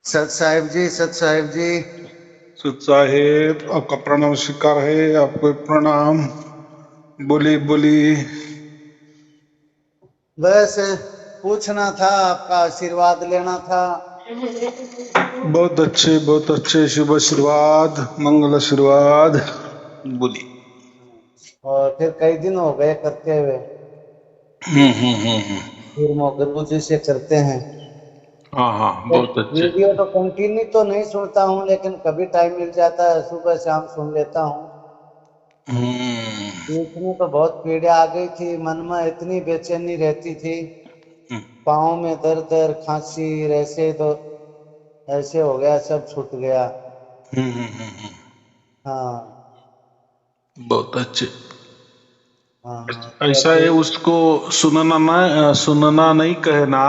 सत साहिब जी, सत साहिब जी। सुत साहेब, आपका प्रणाम स्वीकार है। आपको प्रणाम। बोली बोली। बस पूछना था, आपका आशीर्वाद लेना था। बहुत अच्छे शुभ आशीर्वाद, मंगल आशीर्वाद। बोली। और फिर कई दिन हो गए करते हुए, हम्म। फिर गुरु जी से करते हैं। हाँ हाँ, तो बहुत अच्छे। वीडियो तो कंटिन्यू तो नहीं सुनता हूँ, लेकिन कभी टाइम मिल जाता है सुबह शाम सुन लेता हूँ। हम्म बीच में तो बहुत पीड़ा आ गई थी, मन में इतनी बेचैनी रहती थी, पाँव में दर्द दर्द, खांसी, ऐसे तो ऐसे हो गया, सब छूट गया। हम्म। हाँ बहुत अच्छे। हाँ। तो ऐसा है, अभी उसको सुनना नहीं कहना।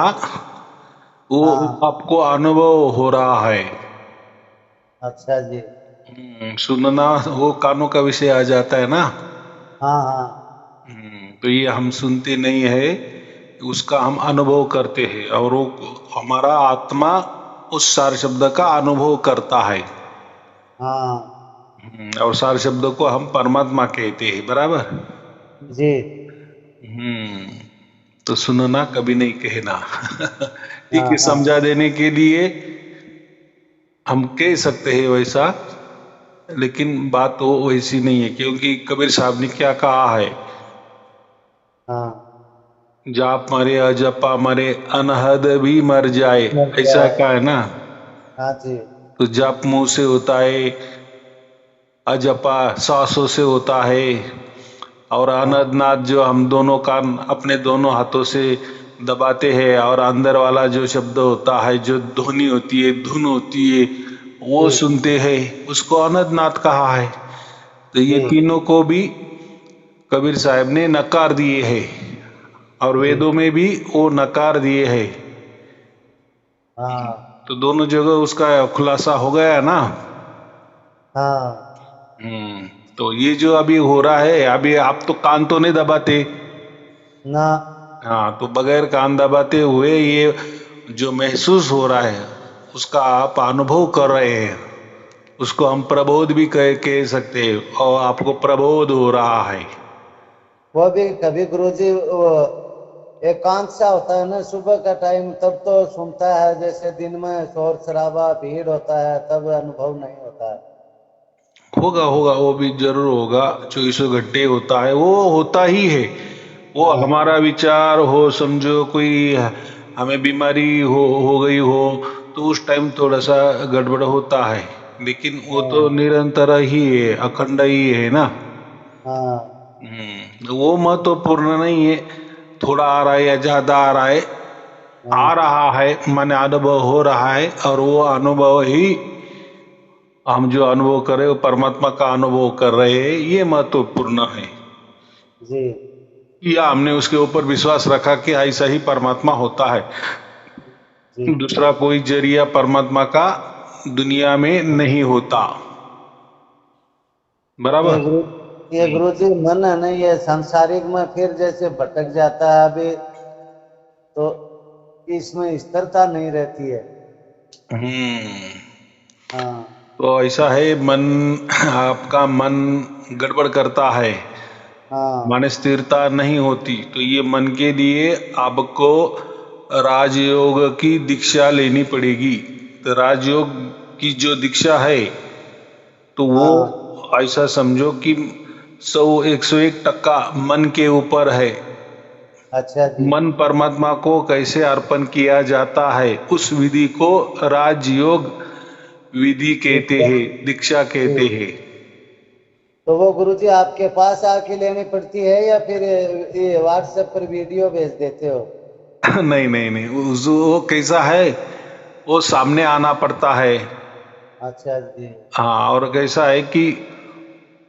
वो हाँ। आपको अनुभव हो रहा है। अच्छा जी। सुनना वो कानों का विषय आ जाता है ना। हाँ हाँ। तो ये हम सुनते नहीं है, उसका हम अनुभव करते हैं, और वो हमारा आत्मा उस सार शब्द का अनुभव करता है। हाँ और सार शब्द को हम परमात्मा कहते हैं, बराबर। जी। तो सुनना कभी नहीं कहना। ठीक हाँ है, हाँ समझा देने के लिए हम कह सकते हैं वैसा, लेकिन बात वो वैसी नहीं है, क्योंकि कबीर साहब ने क्या कहा है। हाँ। जाप मरे अजपा मरे अनहद भी मर जाए, मर ऐसा जाए। का है ना। हाँ जी। तो जप मुंह से होता है, अजपा सांसों से होता है, और हाँ अनदनाद जो हम दोनों कान अपने दोनों हाथों से दबाते हैं, और अंदर वाला जो शब्द होता है, जो ध्वनि होती है, धुन होती है, वो जी सुनते हैं, उसको अनदनाद कहा है। तो ये जी तीनों को भी कबीर साहब ने नकार दिए हैं, और जी। वेदों में भी वो नकार दिए हैं। हाँ तो दोनों जगह उसका खुलासा हो गया ना। हाँ। तो ये जो अभी हो रहा है, अभी आप तो कान तो नहीं दबाते। ना। हाँ, तो बगैर कान दबाते हुए ये जो महसूस हो रहा है, उसका आप अनुभव कर रहे हैं, उसको हम प्रबोध भी कह सकते हैं, और आपको प्रबोध हो रहा है। वो भी कभी गुरुजी वो एकांत सा होता है ना सुबह का टाइम, तब तो सुनता है, जैसे दिन में शोर शराबा भीड़ होता है तब अनुभव नहीं होता है। होगा होगा, वो भी जरूर होगा। 24 घंटे होता है, वो होता ही है। वो हाँ हमारा विचार हो, समझो कोई हमें बीमारी हो गई हो, तो उस टाइम थोड़ा सा गड़बड़ होता है, लेकिन वो तो हाँ निरंतर ही है, अखंड ही है ना। हाँ वो महत्वपूर्ण नहीं है, थोड़ा आ रहा है या ज्यादा आ रहा है। आ हाँ रहा है माने अनुभव हो रहा है, और वो अनुभव ही हम जो अनुभव कर रहे हैं, वो परमात्मा का अनुभव कर रहे हैं, ये महत्वपूर्ण है। जी या हमने उसके ऊपर विश्वास रखा कि ऐसा ही परमात्मा होता है, जी। दूसरा कोई जरिया परमात्मा का दुनिया में नहीं होता, ये बराबर। गुरु ये गुरुजी मन है ना, ये सांसारिक में फिर जैसे भटक जाता है अभी, तो इसमें स्थिरता नहीं रहती है। हम्म हाँ तो ऐसा है, मन आपका मन गड़बड़ करता है, हाँ माने स्थिरता नहीं होती, तो ये मन के लिए आपको राजयोग की दीक्षा लेनी पड़ेगी। तो राजयोग की जो दीक्षा है, तो वो हाँ। ऐसा समझो कि 101 टक्का मन के ऊपर है। अच्छा जी। मन परमात्मा को कैसे अर्पण किया जाता है, उस विधि को राजयोग विधि कहते दीक्षा। हैं, दीक्षा जी। कहते हैं। तो वो गुरुजी आपके पास आके लेनी पड़ती है, या फिर ये व्हाट्सएप पर वीडियो भेज देते हो? नहीं नहीं नहीं, वो कैसा है, वो सामने आना पड़ता है। अच्छा जी। हाँ, और कैसा है कि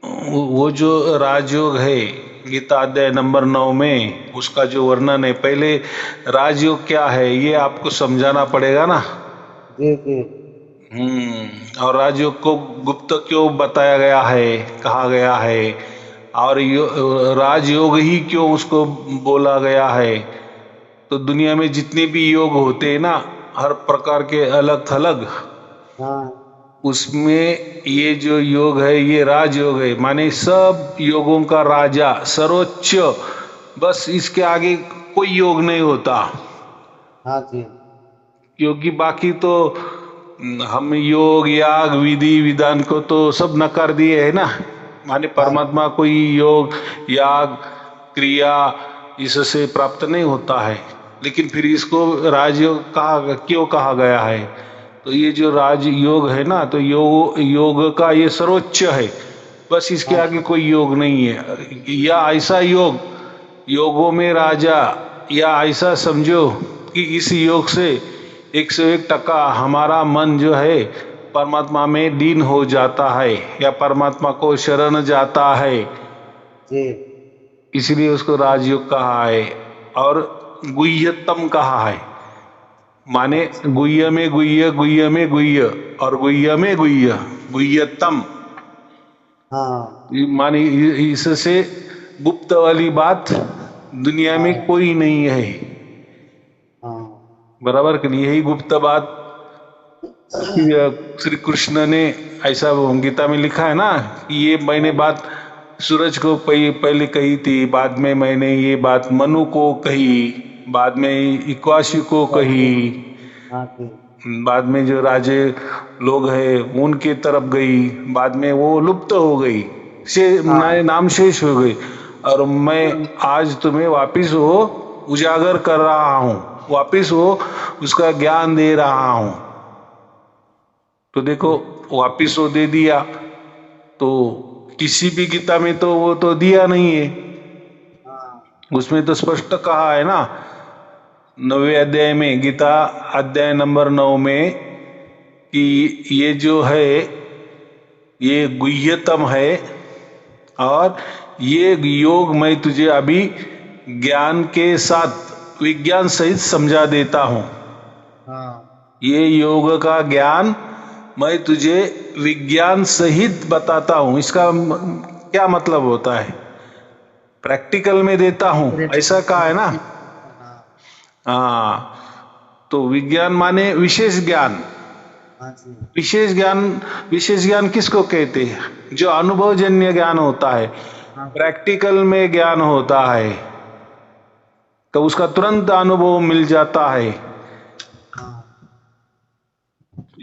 वो जो राजयोग है, गीता अध्याय नंबर 9 में उसका जो वर्णन है, पहले राजयोग क्या है ये आपको समझाना पड़ेगा ना। जी जी और राजयोग को गुप्त क्यों बताया गया है, कहा गया है, और राजयोग ही क्यों उसको बोला गया है। तो दुनिया में जितने भी योग होते हैं ना, हर प्रकार के अलग थलग, हाँ उसमें ये जो योग है ये राजयोग है, माने सब योगों का राजा, सर्वोच्च, बस इसके आगे कोई योग नहीं होता। हाँ जी क्योंकि बाकी तो हम योग याग विधि विधान को तो सब नकार दिए है ना, माने हाँ परमात्मा कोई योग याग क्रिया इससे प्राप्त नहीं होता है। लेकिन फिर इसको राजयोग कहा, क्यों कहा गया है? तो ये जो राजयोग है ना, तो योग का ये सर्वोच्च है, बस इसके हाँ आगे कोई योग नहीं है। या ऐसा योग, योगों में राजा, या ऐसा समझो कि इस योग से 101% हमारा मन जो है परमात्मा में लीन हो जाता है या परमात्मा को शरण जाता है, जी इसलिए उसको राजयोग कहा है। और गुह्यतम कहा है, माने गुह्य में गुह्य, गुह्य में गुह्य, और गुह्य में गुह्य, गुह्यतम, हाँ माने इससे गुप्त वाली बात दुनिया में हाँ कोई नहीं है, हाँ बराबर कि नहीं? यही गुप्त बात श्री कृष्ण ने ऐसा गीता में लिखा है ना कि ये मैंने बात सूरज को पहले कही थी, बाद में मैंने ये बात मनु को कही, बाद में इक्वाशी को कही, हाँ जी बाद में जो राजे लोग हैं उनके तरफ गई, बाद में वो लुप्त हो गई, नाम शेष हो गई, और मैं आज तुम्हें वापिस वो उजागर कर रहा हूं, वापिस वो उसका ज्ञान दे रहा हूं। तो देखो वापिस वो दे दिया, तो किसी भी गीता में तो वो तो दिया नहीं है, उसमें तो स्पष्ट कहा है ना 9वें अध्याय में, गीता अध्याय नंबर 9 में, कि ये जो है ये गुह्यतम है, और ये योग मैं तुझे अभी ज्ञान के साथ विज्ञान सहित समझा देता हूं। हाँ ये योग का ज्ञान मैं तुझे विज्ञान सहित बताता हूं। इसका क्या मतलब होता है? प्रैक्टिकल में देता हूं, ऐसा कहा है ना। हाँ, तो विज्ञान माने विशेष ज्ञान। हाँ जी विशेष ज्ञान किसको कहते हैं? जो अनुभवजन्य ज्ञान होता है, प्रैक्टिकल में ज्ञान होता है, तो उसका तुरंत अनुभव मिल जाता है।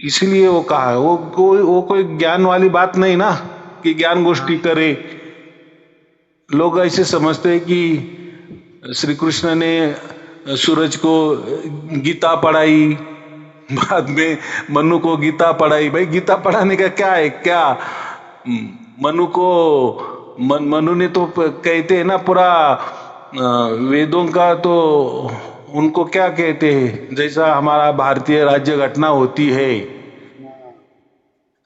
इसलिए वो कहा है, वो कोई ज्ञान वाली बात नहीं ना कि ज्ञान गोष्ठी करे। लोग ऐसे समझते हैं कि श्री कृष्ण ने सूरज को गीता पढ़ाई, बाद में मनु को गीता पढ़ाई। भाई गीता पढ़ाने का क्या है? क्या मनु को मनु ने तो कहते हैं ना पूरा वेदों का, तो उनको क्या कहते हैं, जैसा हमारा भारतीय राज्य घटना होती है,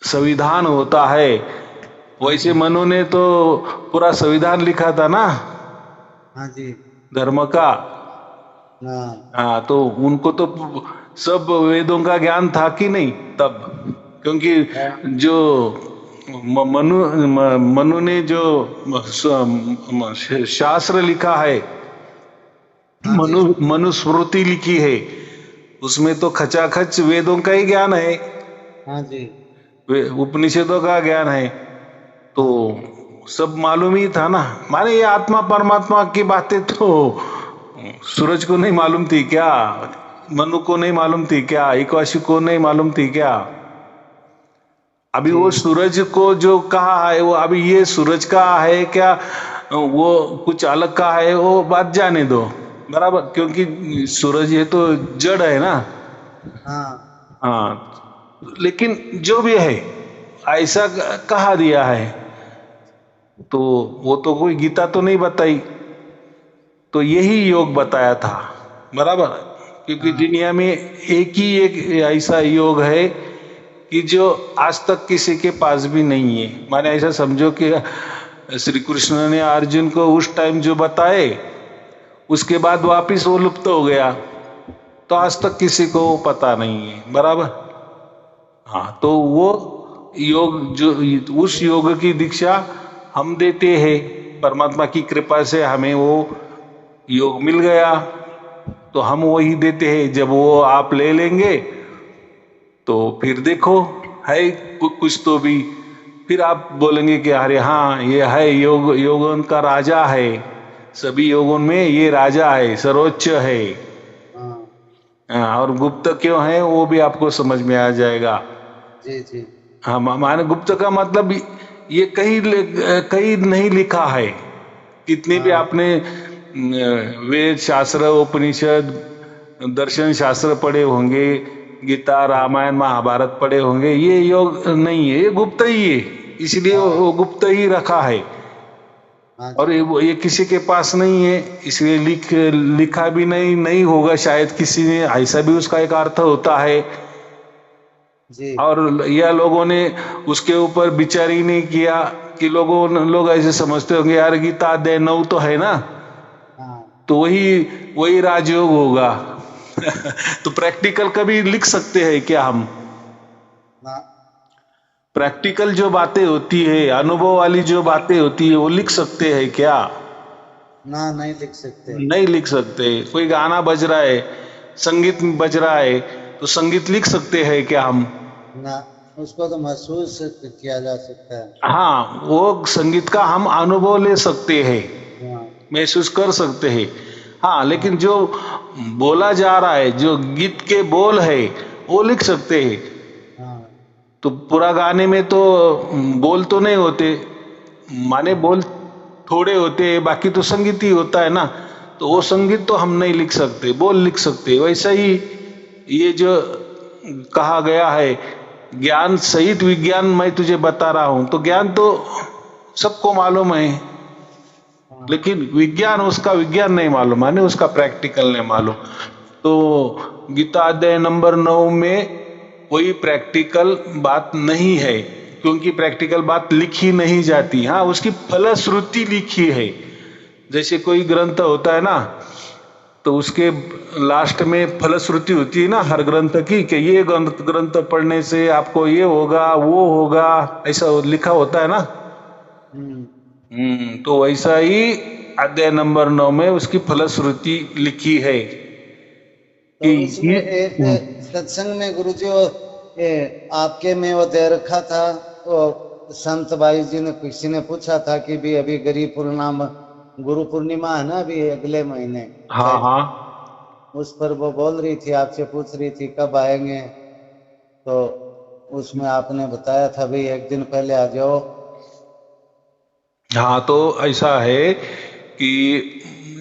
संविधान होता है, वैसे मनु ने तो पूरा संविधान लिखा था ना हाँ जी धर्म का। हाँ, तो उनको तो सब वेदों का ज्ञान था कि नहीं तब? क्योंकि जो मनु ने जो शास्त्र लिखा है, मनुस्मृति लिखी है, उसमें तो खचाखच वेदों का ही ज्ञान है, हाँ जी उपनिषदों का ज्ञान है, तो सब मालूम ही था ना। माने ये आत्मा परमात्मा की बातें तो सूरज को नहीं मालूम थी क्या? मनु को नहीं मालूम थी क्या? इक्वाशी को नहीं मालूम थी क्या? अभी वो सूरज को जो कहा है, वो अभी ये सूरज का है क्या, वो कुछ अलग का है, वो बात जाने दो, बराबर? क्योंकि सूरज ये तो जड़ है ना। हाँ, लेकिन जो भी है ऐसा कहा दिया है, तो वो तो कोई गीता तो नहीं बताई, तो यही योग बताया था, बराबर? क्योंकि दुनिया में एक ही एक ऐसा योग है कि जो आज तक किसी के पास भी नहीं है। माने ऐसा समझो कि श्री कृष्ण ने अर्जुन को उस टाइम जो बताए, उसके बाद वापिस वो लुप्त हो गया, तो आज तक किसी को पता नहीं है, बराबर? हाँ, तो वो योग, जो उस योग की दीक्षा हम देते हैं, परमात्मा की कृपा से हमें वो योग मिल गया, तो हम वही देते हैं। जब वो आप ले लेंगे तो फिर देखो है कुछ तो भी, फिर आप बोलेंगे कि अरे हाँ ये है योगन का राजा है, सभी योगों में ये राजा है, सर्वोच्च है। हाँ और गुप्त क्यों है वो भी आपको समझ में आ जाएगा। जी जी। हाँ, माने गुप्त का मतलब ये कहीं नहीं लिखा है। कितने भी हाँ आपने वेद शास्त्र, उपनिषद, दर्शन शास्त्र पढ़े होंगे, गीता, रामायण, महाभारत पढ़े होंगे, ये योग नहीं है, ये गुप्त ही है, इसलिए हाँ वो गुप्त ही रखा है। हाँ और जी ये किसी के पास नहीं है, इसलिए लिखा भी नहीं होगा शायद किसी ने, ऐसा भी उसका एक अर्थ होता है। जी। और यह लोगों ने उसके ऊपर विचार ही नहीं किया कि लोग ऐसे समझते होंगे यार गीता अध्याय 9 तो है ना, हाँ तो वही वही राजयोग होगा। तो प्रैक्टिकल कभी लिख सकते हैं क्या हम? ना प्रैक्टिकल जो बातें होती है, अनुभव वाली जो बातें होती है, वो लिख सकते हैं क्या? ना, नहीं लिख सकते। नहीं लिख सकते। कोई गाना बज रहा है, संगीत बज रहा है, तो संगीत लिख सकते हैं क्या हम? ना, उसको तो महसूस किया जा सकता है। हाँ, वो संगीत का हम अनुभव ले सकते हैं, हाँ महसूस कर सकते हैं। हाँ, हाँ लेकिन जो बोला जा रहा है, जो गीत के बोल है, वो लिख सकते हैं। हाँ तो पूरा गाने में तो बोल तो नहीं होते, माने हाँ बोल थोड़े होते हैं, बाकी तो संगीत ही होता है ना। तो वो हाँ संगीत तो हम नहीं लिख सकते, बोल लिख सकते। वैसा ही ये जो कहा गया है, ज्ञान सहित विज्ञान मैं तुझे बता रहा हूं, तो ज्ञान तो सबको मालूम है, हाँ लेकिन विज्ञान, उसका विज्ञान नहीं मालूम, माने उसका प्रैक्टिकल नहीं मालूम। तो गीता अध्याय नंबर 9 में कोई प्रैक्टिकल बात नहीं है, क्योंकि प्रैक्टिकल बात लिखी नहीं जाती। हाँ, उसकी फलश्रुति लिखी है। जैसे कोई ग्रंथ होता है ना, तो उसके लास्ट में फलश्रुति होती है ना हर ग्रंथ की, कि ये ग्रंथ पढ़ने से आपको ये होगा, वो होगा, ऐसा लिखा होता है ना। हम्म। तो वैसा ही अध्याय नंबर 9 में उसकी फलश्रुति लिखी है कि तो उसमें ये। एक सत्संग में गुरुजी वो आपके में वो दे रखा था, वो संत भाई जी ने, किसी ने पूछा था कि भी अभी गुरु पूर्णिमा है ना अभी अगले महीने हाँ शायद, हाँ उस पर वो बोल रही थी, आपसे पूछ रही थी कब आएंगे, तो उसमें आपने बताया था भाई एक दिन पहले आ जाओ। हाँ, तो ऐसा है कि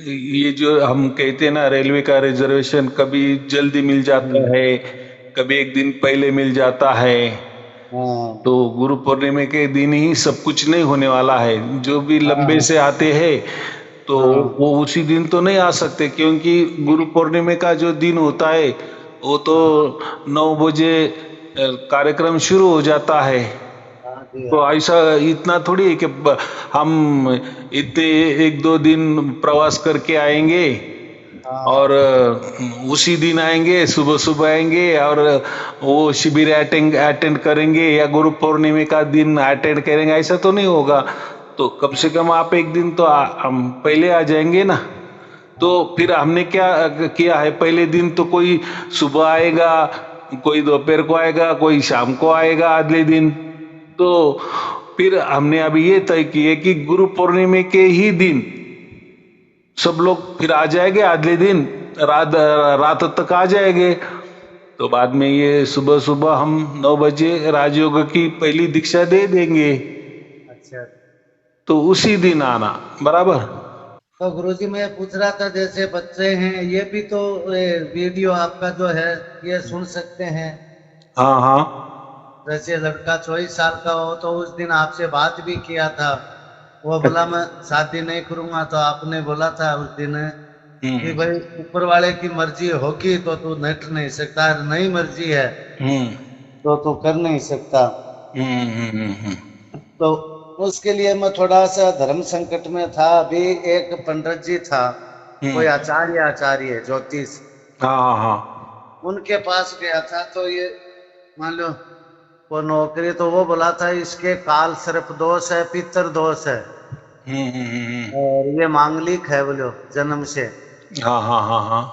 ये जो हम कहते हैं ना, रेलवे का रिजर्वेशन कभी जल्दी मिल जाता हम्म, है, कभी एक दिन पहले मिल जाता है। हाँ तो गुरु पूर्णिमा के दिन ही सब कुछ नहीं होने वाला है। जो भी लंबे हाँ से आते हैं तो हाँ वो उसी दिन तो नहीं आ सकते, क्योंकि गुरु पूर्णिमा का जो दिन होता है वो तो 9 बजे कार्यक्रम शुरू हो जाता है। हाँ जी तो हाँ ऐसा इतना थोड़ी है कि हम इतने 1-2 दिन प्रवास करके आएंगे हाँ और उसी दिन आएंगे, सुबह सुबह आएंगे और वो शिविर अटेंड करेंगे या गुरु पूर्णिमा का दिन अटेंड करेंगे, ऐसा तो नहीं होगा। तो कम से कम आप एक दिन तो हम पहले आ जाएंगे ना। तो हाँ फिर हमने क्या किया है, पहले दिन तो कोई सुबह आएगा, कोई दोपहर को आएगा, कोई शाम को आएगा अगले दिन। तो फिर हमने अभी ये तय किए कि गुरु पूर्णिमा के ही दिन सब लोग फिर आ जाएंगे, अगले दिन रात रात तक आ जाएंगे। तो बाद में ये सुबह सुबह हम 9 बजे राजयोग की पहली दीक्षा दे देंगे। अच्छा। तो उसी दिन आना, बराबर। तो गुरुजी मैं पूछ रहा था, जैसे बच्चे हैं ये भी तो वीडियो आपका जो है ये सुन सकते हैं। हाँ हाँ जैसे लड़का 24 साल का हो तो उस दिन आपसे बात भी किया था, वो बोला मैं शादी नहीं करूंगा, तो आपने बोला था उस दिन कि हम्म भाई ऊपर वाले की मर्जी होगी तो तू नट नहीं सकता, नहीं मर्जी है हम्म तो तू कर नहीं सकता। हम्म। तो उसके लिए मैं थोड़ा सा धर्म संकट में था। अभी एक पंडित जी था, कोई हम्म। आचार्य ज्योतिष, हाँ हाँ हाँ। उनके पास गया था। तो ये मान लो वो नौकरी, तो वो बोला था इसके काल सर्प दोष है, पितर दोष है, और ये मांगलिक है बोलो जन्म से। हाँ हाँ हाँ हाँ।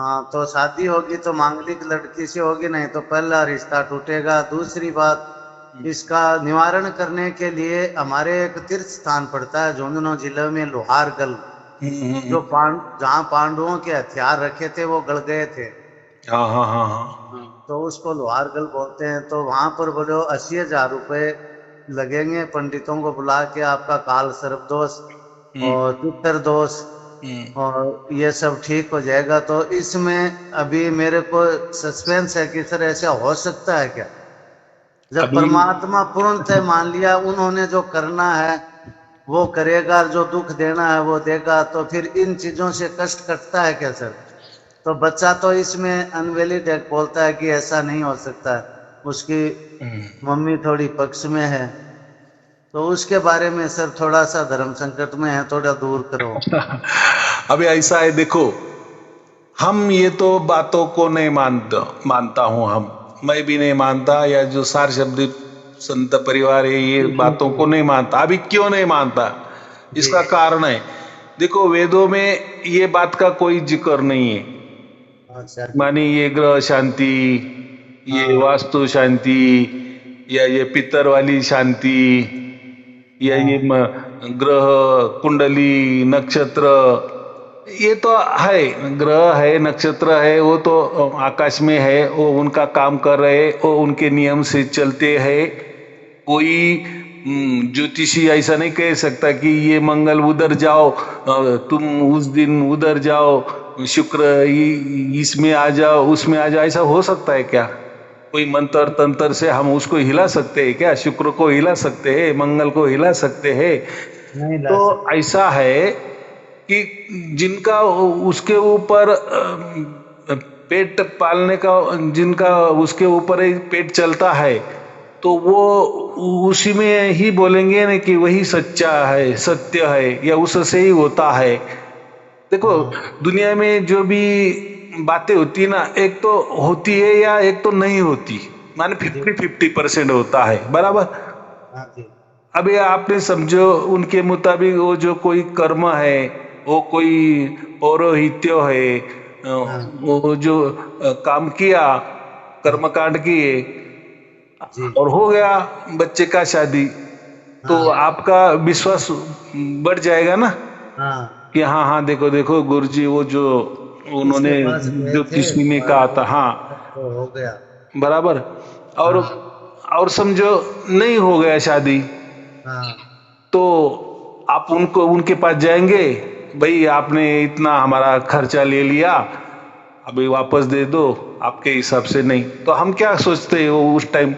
हाँ, तो शादी होगी तो मांगलिक लड़की से होगी, नहीं तो पहला रिश्ता टूटेगा। दूसरी बात, इसका निवारण करने के लिए हमारे एक तीर्थ स्थान पड़ता है झुंझुनू जिले में, लोहारगल, जो जहाँ पांडवों के हथियार रखे थे वो गड़ गए थे। हाँ हाँ हाँ हाँ। तो उसको लोहारगल बोलते हैं। तो वहां पर बोलो 80,000 रुपए लगेंगे, पंडितों को बुला के आपका काल सर्प दोष और पितर दोष और ये सब ठीक हो जाएगा। तो इसमें अभी मेरे को सस्पेंस है कि सर ऐसा हो सकता है क्या? जब अभी परमात्मा पूर्णतः मान लिया, उन्होंने जो करना है वो करेगा, जो दुख देना है वो देगा, तो फिर इन चीजों से कष्ट कटता है क्या सर? तो बच्चा तो इसमें अनवैलिड बोलता है कि ऐसा नहीं हो सकता है, उसकी मम्मी थोड़ी पक्ष में है। तो उसके बारे में सर थोड़ा सा धर्म संकट में है, थोड़ा दूर करो। अभी ऐसा है, देखो, हम ये तो बातों को नहीं मानता हूं मैं भी नहीं मानता, या जो सार शब्द संत परिवार है ये बातों को नहीं मानता। अभी क्यों नहीं मानता, इसका कारण है, देखो वेदों में ये बात का कोई जिक्र नहीं है। अच्छा। मानी ये ग्रह शांति, ये वास्तु शांति, या ये पितर वाली शांति, या ये ग्रह कुंडली नक्षत्र, ये तो है, ग्रह है नक्षत्र है, वो तो आकाश में है, वो उनका काम कर रहे, वो उनके नियम से चलते हैं। कोई ज्योतिषी ऐसा नहीं कह सकता कि ये मंगल उधर जाओ, तुम उस दिन उधर जाओ, शुक्र इसमें आ जाओ, उसमें आ जाओ, ऐसा हो सकता है क्या? कोई मंत्र तंत्र से हम उसको हिला सकते हैं क्या? शुक्र को हिला सकते हैं, मंगल को हिला सकते हैं? नहीं ला तो सकते। ऐसा है कि जिनका उसके ऊपर पेट पालने का, जिनका उसके ऊपर ही पेट चलता है, तो वो उसी में ही बोलेंगे ना कि वही सच्चा है, सत्य है, या उससे ही होता है। देखो दुनिया में जो भी बातें होती है ना, एक तो होती है या एक तो नहीं होती, माने 50-50% होता है, बराबर। हाँ जी। अभी आपने समझो उनके मुताबिक वो जो कोई कर्म है, वो कोई पौरोहित्य है, वो जो काम किया, कर्मकांड किए जी। और हो गया बच्चे का शादी, तो आपका विश्वास बढ़ जाएगा ना हाँ, कि हाँ हाँ देखो देखो गुरुजी वो जो इसके उन्होंने पास गए जो थे किसी ने कहा और था, हाँ तो हो गया। बराबर। और और समझो नहीं हो गया शादी, हाँ तो आप उनको उनके पास जाएंगे, भाई आपने इतना हमारा खर्चा ले लिया, अभी वापस दे दो आपके हिसाब से। नहीं तो हम क्या सोचते हैं, वो उस टाइम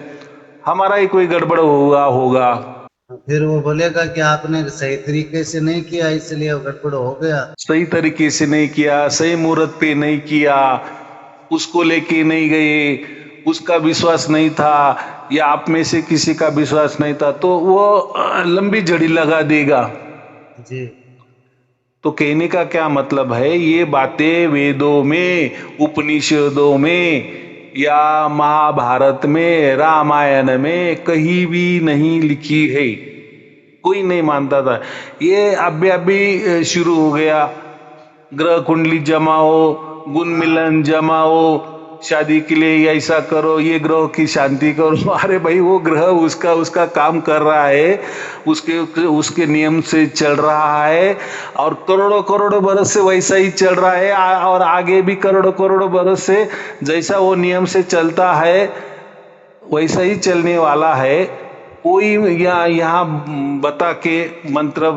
हमारा ही कोई गड़बड़ होगा। फिर वो बोलेगा कि आपने सही तरीके से नहीं किया इसलिए गड़बड़ हो गया। सही तरीके से नहीं किया, सही मुहूर्त पे नहीं किया, उसको लेके नहीं गए, उसका विश्वास नहीं था, या आप में से किसी का विश्वास नहीं था, तो वो लंबी झड़ी लगा देगा। जी। तो कहने का क्या मतलब है, ये बातें वेदों में, उपनिषदों में, या महाभारत में, रामायण में कहीं भी नहीं लिखी है। कोई नहीं मानता था। ये अभी शुरू हो गया, ग्रह कुंडली जमाओ, गुण मिलन जमाओ, शादी के लिए ऐसा करो, ये ग्रह की शांति करो। अरे भाई वो ग्रह उसका उसका काम कर रहा है, उसके उसके नियम से चल रहा है, और करोड़ों करोड़ों बरस से वैसा ही चल रहा है, और आगे भी करोड़ों करोड़ों बरस से जैसा वो नियम से चलता है वैसा ही चलने वाला है। कोई यहाँ बता के मंत्र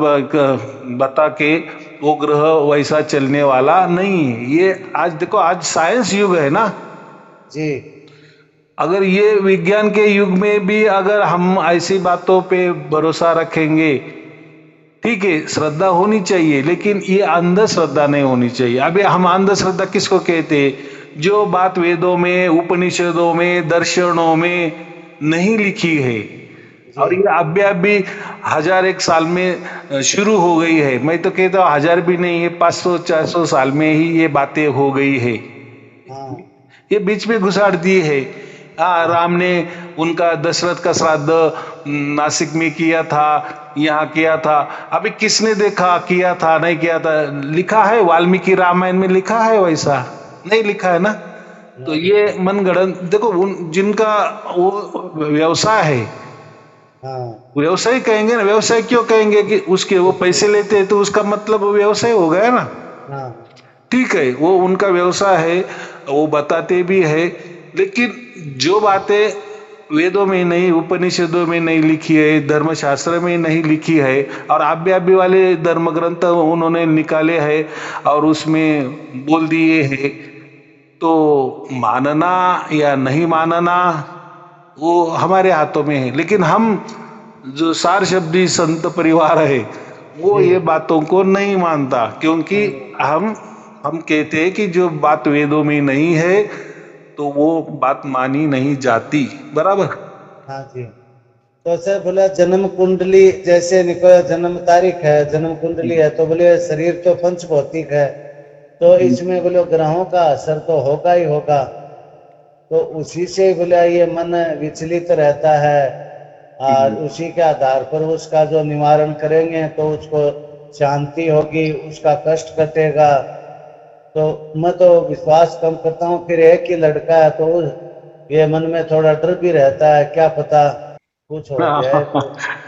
बता के वो ग्रह वैसा चलने वाला नहीं है। ये आज देखो, आज साइंस युग है ना जी। अगर ये विज्ञान के युग में भी अगर हम ऐसी बातों पे भरोसा रखेंगे, ठीक है श्रद्धा होनी चाहिए, लेकिन ये अंधश्रद्धा नहीं होनी चाहिए। अभी हम अंधश्रद्धा किसको कहते हैं? जो बात वेदों में, उपनिषदों में, दर्शनों में नहीं लिखी है, और ये अभी 1001 साल में शुरू हो गई है। मैं तो कहता हूँ 1000 भी नहीं है, 500-400 साल में ही ये बातें हो गई है। ये बीच में घुसाड़ दी है। राम ने उनका दशरथ का श्राद्ध नासिक में किया था, यहाँ किया था। अभी किसने देखा किया था नहीं किया था? लिखा है वाल्मीकि रामायण में लिखा है वैसा? नहीं लिखा है ना। तो ये मनगढ़ंत, देखो जिनका वो व्यवसाय है, हाँ व्यवसाय कहेंगे ना, व्यवसाय क्यों कहेंगे कि उसके वो पैसे लेते हैं तो उसका मतलब वो व्यवसाय हो गया ना। हाँ ठीक है, वो उनका व्यवसाय है, वो बताते भी है, लेकिन जो बातें वेदों में नहीं, उपनिषदों में नहीं लिखी है, धर्मशास्त्र में नहीं लिखी है, और आव्यापी वाले धर्म ग्रंथ उन्होंने निकाले हैं और उसमें बोल दिए हैं, तो मानना या नहीं मानना वो हमारे हाथों में है। लेकिन हम जो सार शब्दी संत परिवार है वो जी ये बातों को नहीं मानता, क्योंकि हम कहते हैं कि जो बात वेदों में नहीं है तो वो बात मानी नहीं जाती। बराबर। हाँ जी। तो सर बोला जन्म कुंडली जैसे निकल, जन्म तारीख है, जन्म कुंडली है, तो बोले शरीर तो पंच भौतिक है, तो इसमें बोले ग्रहों का असर तो होगा ही होगा, तो उसी से बोला ये मन विचलित रहता है, और उसी के आधार पर उसका जो निवारण करेंगे तो उसको शांति होगी, उसका कष्ट कटेगा। तो मैं तो विश्वास कम करता हूँ, फिर एक ही लड़का है तो ये मन में थोड़ा डर भी रहता है, क्या पता कुछ हो जाए तो।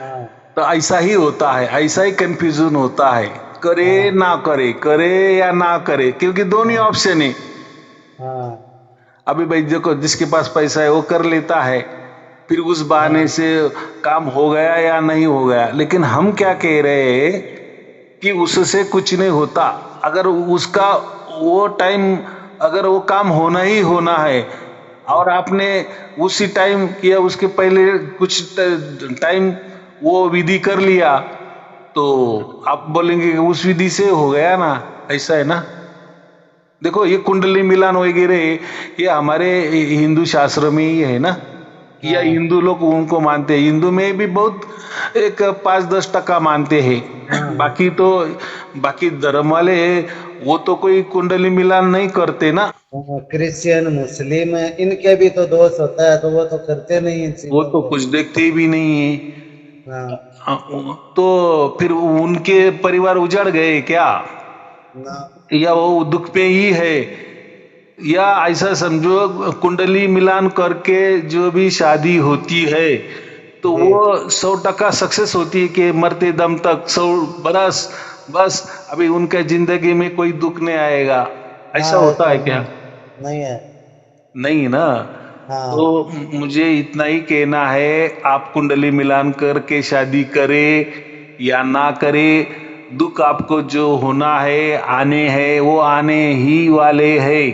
हाँ तो ऐसा ही होता है, ऐसा ही कंफ्यूजन होता है, करे हाँ ना करे, करे या ना करे, क्योंकि दोनों हाँ ऑप्शन है। हाँ अभी भाई देखो, जिसके पास पैसा है वो कर लेता है, फिर उस बहाने हाँ से काम हो गया या नहीं हो गया। लेकिन हम क्या कह रहे हैं कि उससे कुछ नहीं होता। अगर उसका वो टाइम, अगर वो काम होना ही होना है और आपने उसी टाइम किया, उसके पहले कुछ टाइम वो विधि कर लिया, तो आप बोलेंगे कि उस विधि से हो गया ना। ऐसा है ना। देखो ये कुंडली मिलान वगैरह ये हमारे हिंदू शास्त्र में ही है ना, या हाँ हिंदू लोग उनको मानते हैं। हिंदू में भी बहुत एक 5-10% मानते हैं। हाँ बाकी तो बाकी धर्म वाले वो तो कोई कुंडली मिलान नहीं करते ना। हाँ, क्रिश्चियन मुस्लिम इनके भी तो दोष होता है, तो वो तो करते नहीं इन वो चीजों तो को। कुछ देखते भी नहीं है। हाँ तो फिर उनके परिवार उजड़ गए क्या, ना या वो दुख पे ही है, या ऐसा समझो कुंडली मिलान करके जो भी शादी होती है तो जी वो 100% सक्सेस होती है कि मरते दम तक 100 बरस बस अभी उनके जिंदगी में कोई दुख नहीं आएगा। ऐसा हाँ होता ऐसा है क्या? नहीं, नहीं है। नहीं ना। तो हाँ मुझे इतना ही कहना है, आप कुंडली मिलान करके शादी करें या ना करें, दुख आपको जो होना है, आने हैं, वो आने ही वाले हैं।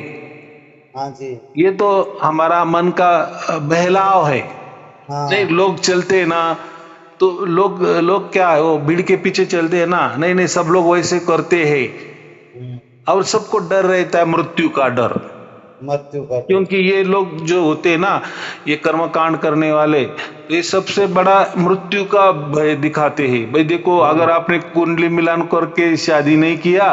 हाँ जी ये तो हमारा मन का बहलाव है। नहीं, हाँ लोग चलते हैं ना, तो लोग लोग क्या है, वो भीड़ के पीछे चलते हैं ना। नहीं नहीं, सब लोग वैसे करते हैं, हम्म, और सबको डर रहता है, मृत्यु का डर। मृत्यु का तो। क्योंकि ये लोग जो होते हैं ना, ये कर्म कांड करने वाले, तो ये सबसे बड़ा मृत्यु का भय दिखाते हैं। भाई देखो, अगर आपने कुंडली मिलान करके शादी नहीं किया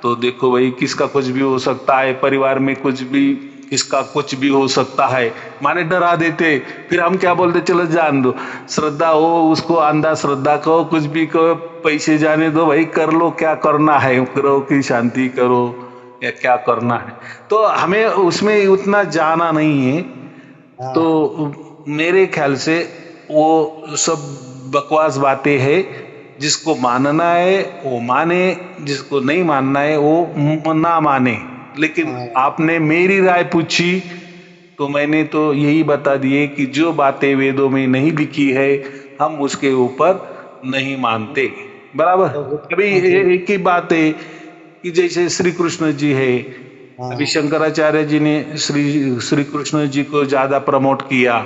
तो देखो भाई, किसका कुछ भी हो सकता है, परिवार में कुछ भी, किसका कुछ भी हो सकता है, माने डरा देते। फिर हम क्या बोलते, चलो जान दो, श्रद्धा हो उसको, अंधा श्रद्धा कहो, कुछ भी कहो, पैसे जाने दो भाई, कर लो क्या करना है, ग्रह की शांति करो या क्या करना है। तो हमें उसमें उतना जाना नहीं है। हाँ तो मेरे ख्याल से वो सब बकवास बातें हैं। जिसको मानना है वो माने, जिसको नहीं मानना है वो ना माने। लेकिन हाँ आपने मेरी राय पूछी तो मैंने तो यही बता दिए कि जो बातें वेदों में नहीं लिखी है हम उसके ऊपर नहीं मानते। बराबर। तो अभी हाँ जी एक ही बात है कि जैसे श्री कृष्ण जी है, अभी हाँ शंकराचार्य जी ने श्री श्री कृष्ण जी को ज्यादा प्रमोट किया।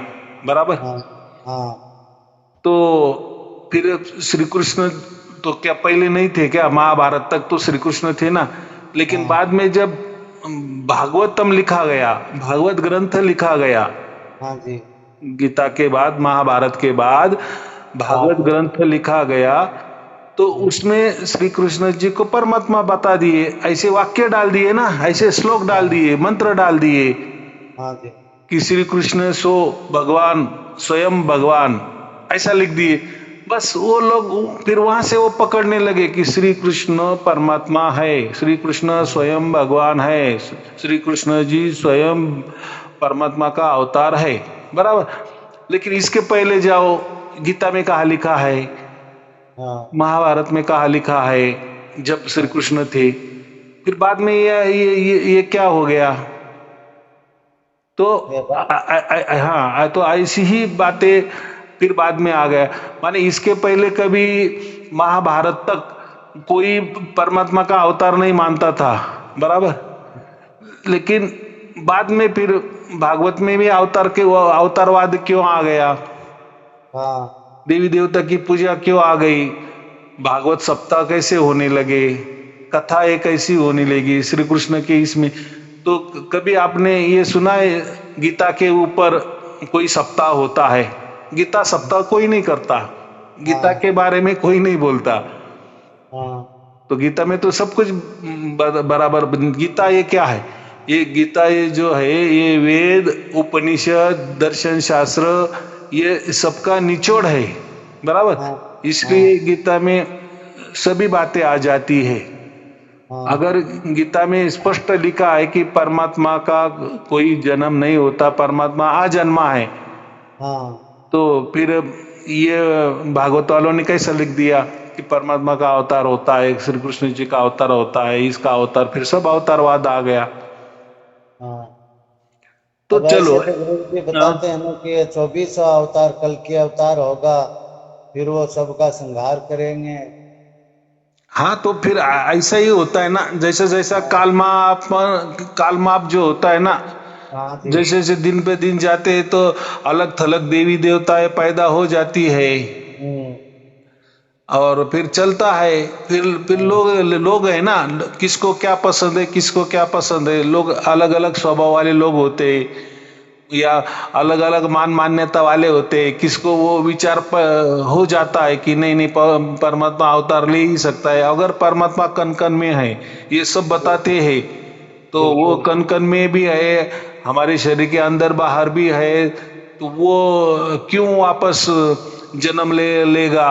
बराबर। हाँ हाँ तो फिर श्री कृष्ण तो क्या पहले नहीं थे क्या? महाभारत तक तो श्री कृष्ण थे ना। लेकिन हाँ बाद में जब भागवतम लिखा गया, भागवत ग्रंथ लिखा गया, हाँ जी गीता के बाद, महाभारत के बाद भागवत भागवत ग्रंथ लिखा गया, तो उसमें श्री कृष्ण जी को परमात्मा बता दिए, ऐसे वाक्य डाल दिए ना, ऐसे श्लोक डाल हाँ दिए, मंत्र डाल दिए हाँ जी कि श्री कृष्ण सो भगवान, स्वयं भगवान, ऐसा लिख दिए। बस वो लोग फिर वहां से वो पकड़ने लगे कि श्री कृष्ण परमात्मा है, श्री कृष्ण स्वयं भगवान है, श्री कृष्ण जी स्वयं परमात्मा का अवतार है, बराबर। लेकिन इसके पहले जाओ, गीता में कहा लिखा है, हाँ महाभारत में कहा लिखा है जब श्री कृष्ण थे, फिर बाद में ये क्या हो गया? तो ये बात। हाँ, तो ऐसी ही बातें फिर बाद में आ गया। माने इसके पहले कभी महाभारत तक कोई परमात्मा का अवतार नहीं मानता था, बराबर। लेकिन बाद में फिर भागवत में भी अवतारवाद क्यों आ गया? हाँ देवी देवता की पूजा क्यों आ गई? भागवत सप्ताह कैसे होने लगे? कथा एक ऐसी होने लगी श्री कृष्ण के इसमें। तो कभी आपने ये सुना है गीता के ऊपर कोई सप्ताह होता है? गीता सप्ताह कोई नहीं करता, गीता हाँ के बारे में कोई नहीं बोलता। हाँ तो गीता में तो सब कुछ बराबर। गीता ये क्या है? ये गीता ये जो है, ये वेद उपनिषद दर्शन शास्त्र ये सबका निचोड़ है, बराबर। हाँ इसलिए हाँ गीता में सभी बातें आ जाती है। हाँ अगर गीता में स्पष्ट लिखा है कि परमात्मा का कोई जन्म नहीं होता, परमात्मा आजन्मा है, हाँ तो फिर ये भागवत वालों ने कैसे लिख दिया कि परमात्मा का अवतार होता है, श्री कृष्ण जी का अवतार होता है, इसका अवतार, फिर सब अवतारवाद आ गया। हाँ। तो अब चलो। ऐसे तो गुरु जी बताते हैं ना कि 24वां अवतार कल की अवतार होगा, फिर वो सबका संहार करेंगे। हाँ, तो फिर ऐसा ही होता है ना, जैसे जैसा काल माप जो होता है ना, हाँ जी। जैसे जैसे दिन पे दिन जाते हैं तो अलग थलग देवी देवताएं पैदा हो जाती है, हम्म। और फिर चलता है। फिर हाँ लोग लोग है ना, किसको क्या पसंद है, किसको क्या पसंद है, लोग अलग अलग स्वभाव वाले लोग होते हैं, या अलग अलग मान्यता वाले होते हैं। किसको वो विचार हो जाता है कि नहीं नहीं, परमात्मा अवतार ले ही सकता है, अगर परमात्मा कन कन में है, ये सब बताते हैं। तो वो बिल्कुल। कन कन में भी है, हमारे शरीर के अंदर बाहर भी है, तो वो क्यों वापस जन्म लेगा?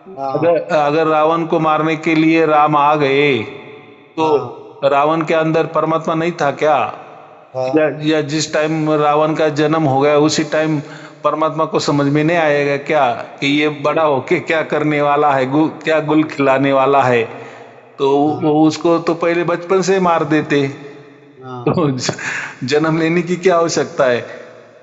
हाँ अगर अगर रावण को मारने के लिए राम आ गए, तो हाँ रावण के अंदर परमात्मा नहीं था क्या? हाँ या जिस टाइम रावण का जन्म हो गया उसी टाइम परमात्मा को समझ में नहीं आएगा क्या कि ये बड़ा होके क्या करने वाला है, क्या गुल खिलाने वाला है? तो वो हाँ उसको तो पहले बचपन से मार देते। हाँ तो जन्म लेने की क्या आवश्यकता है?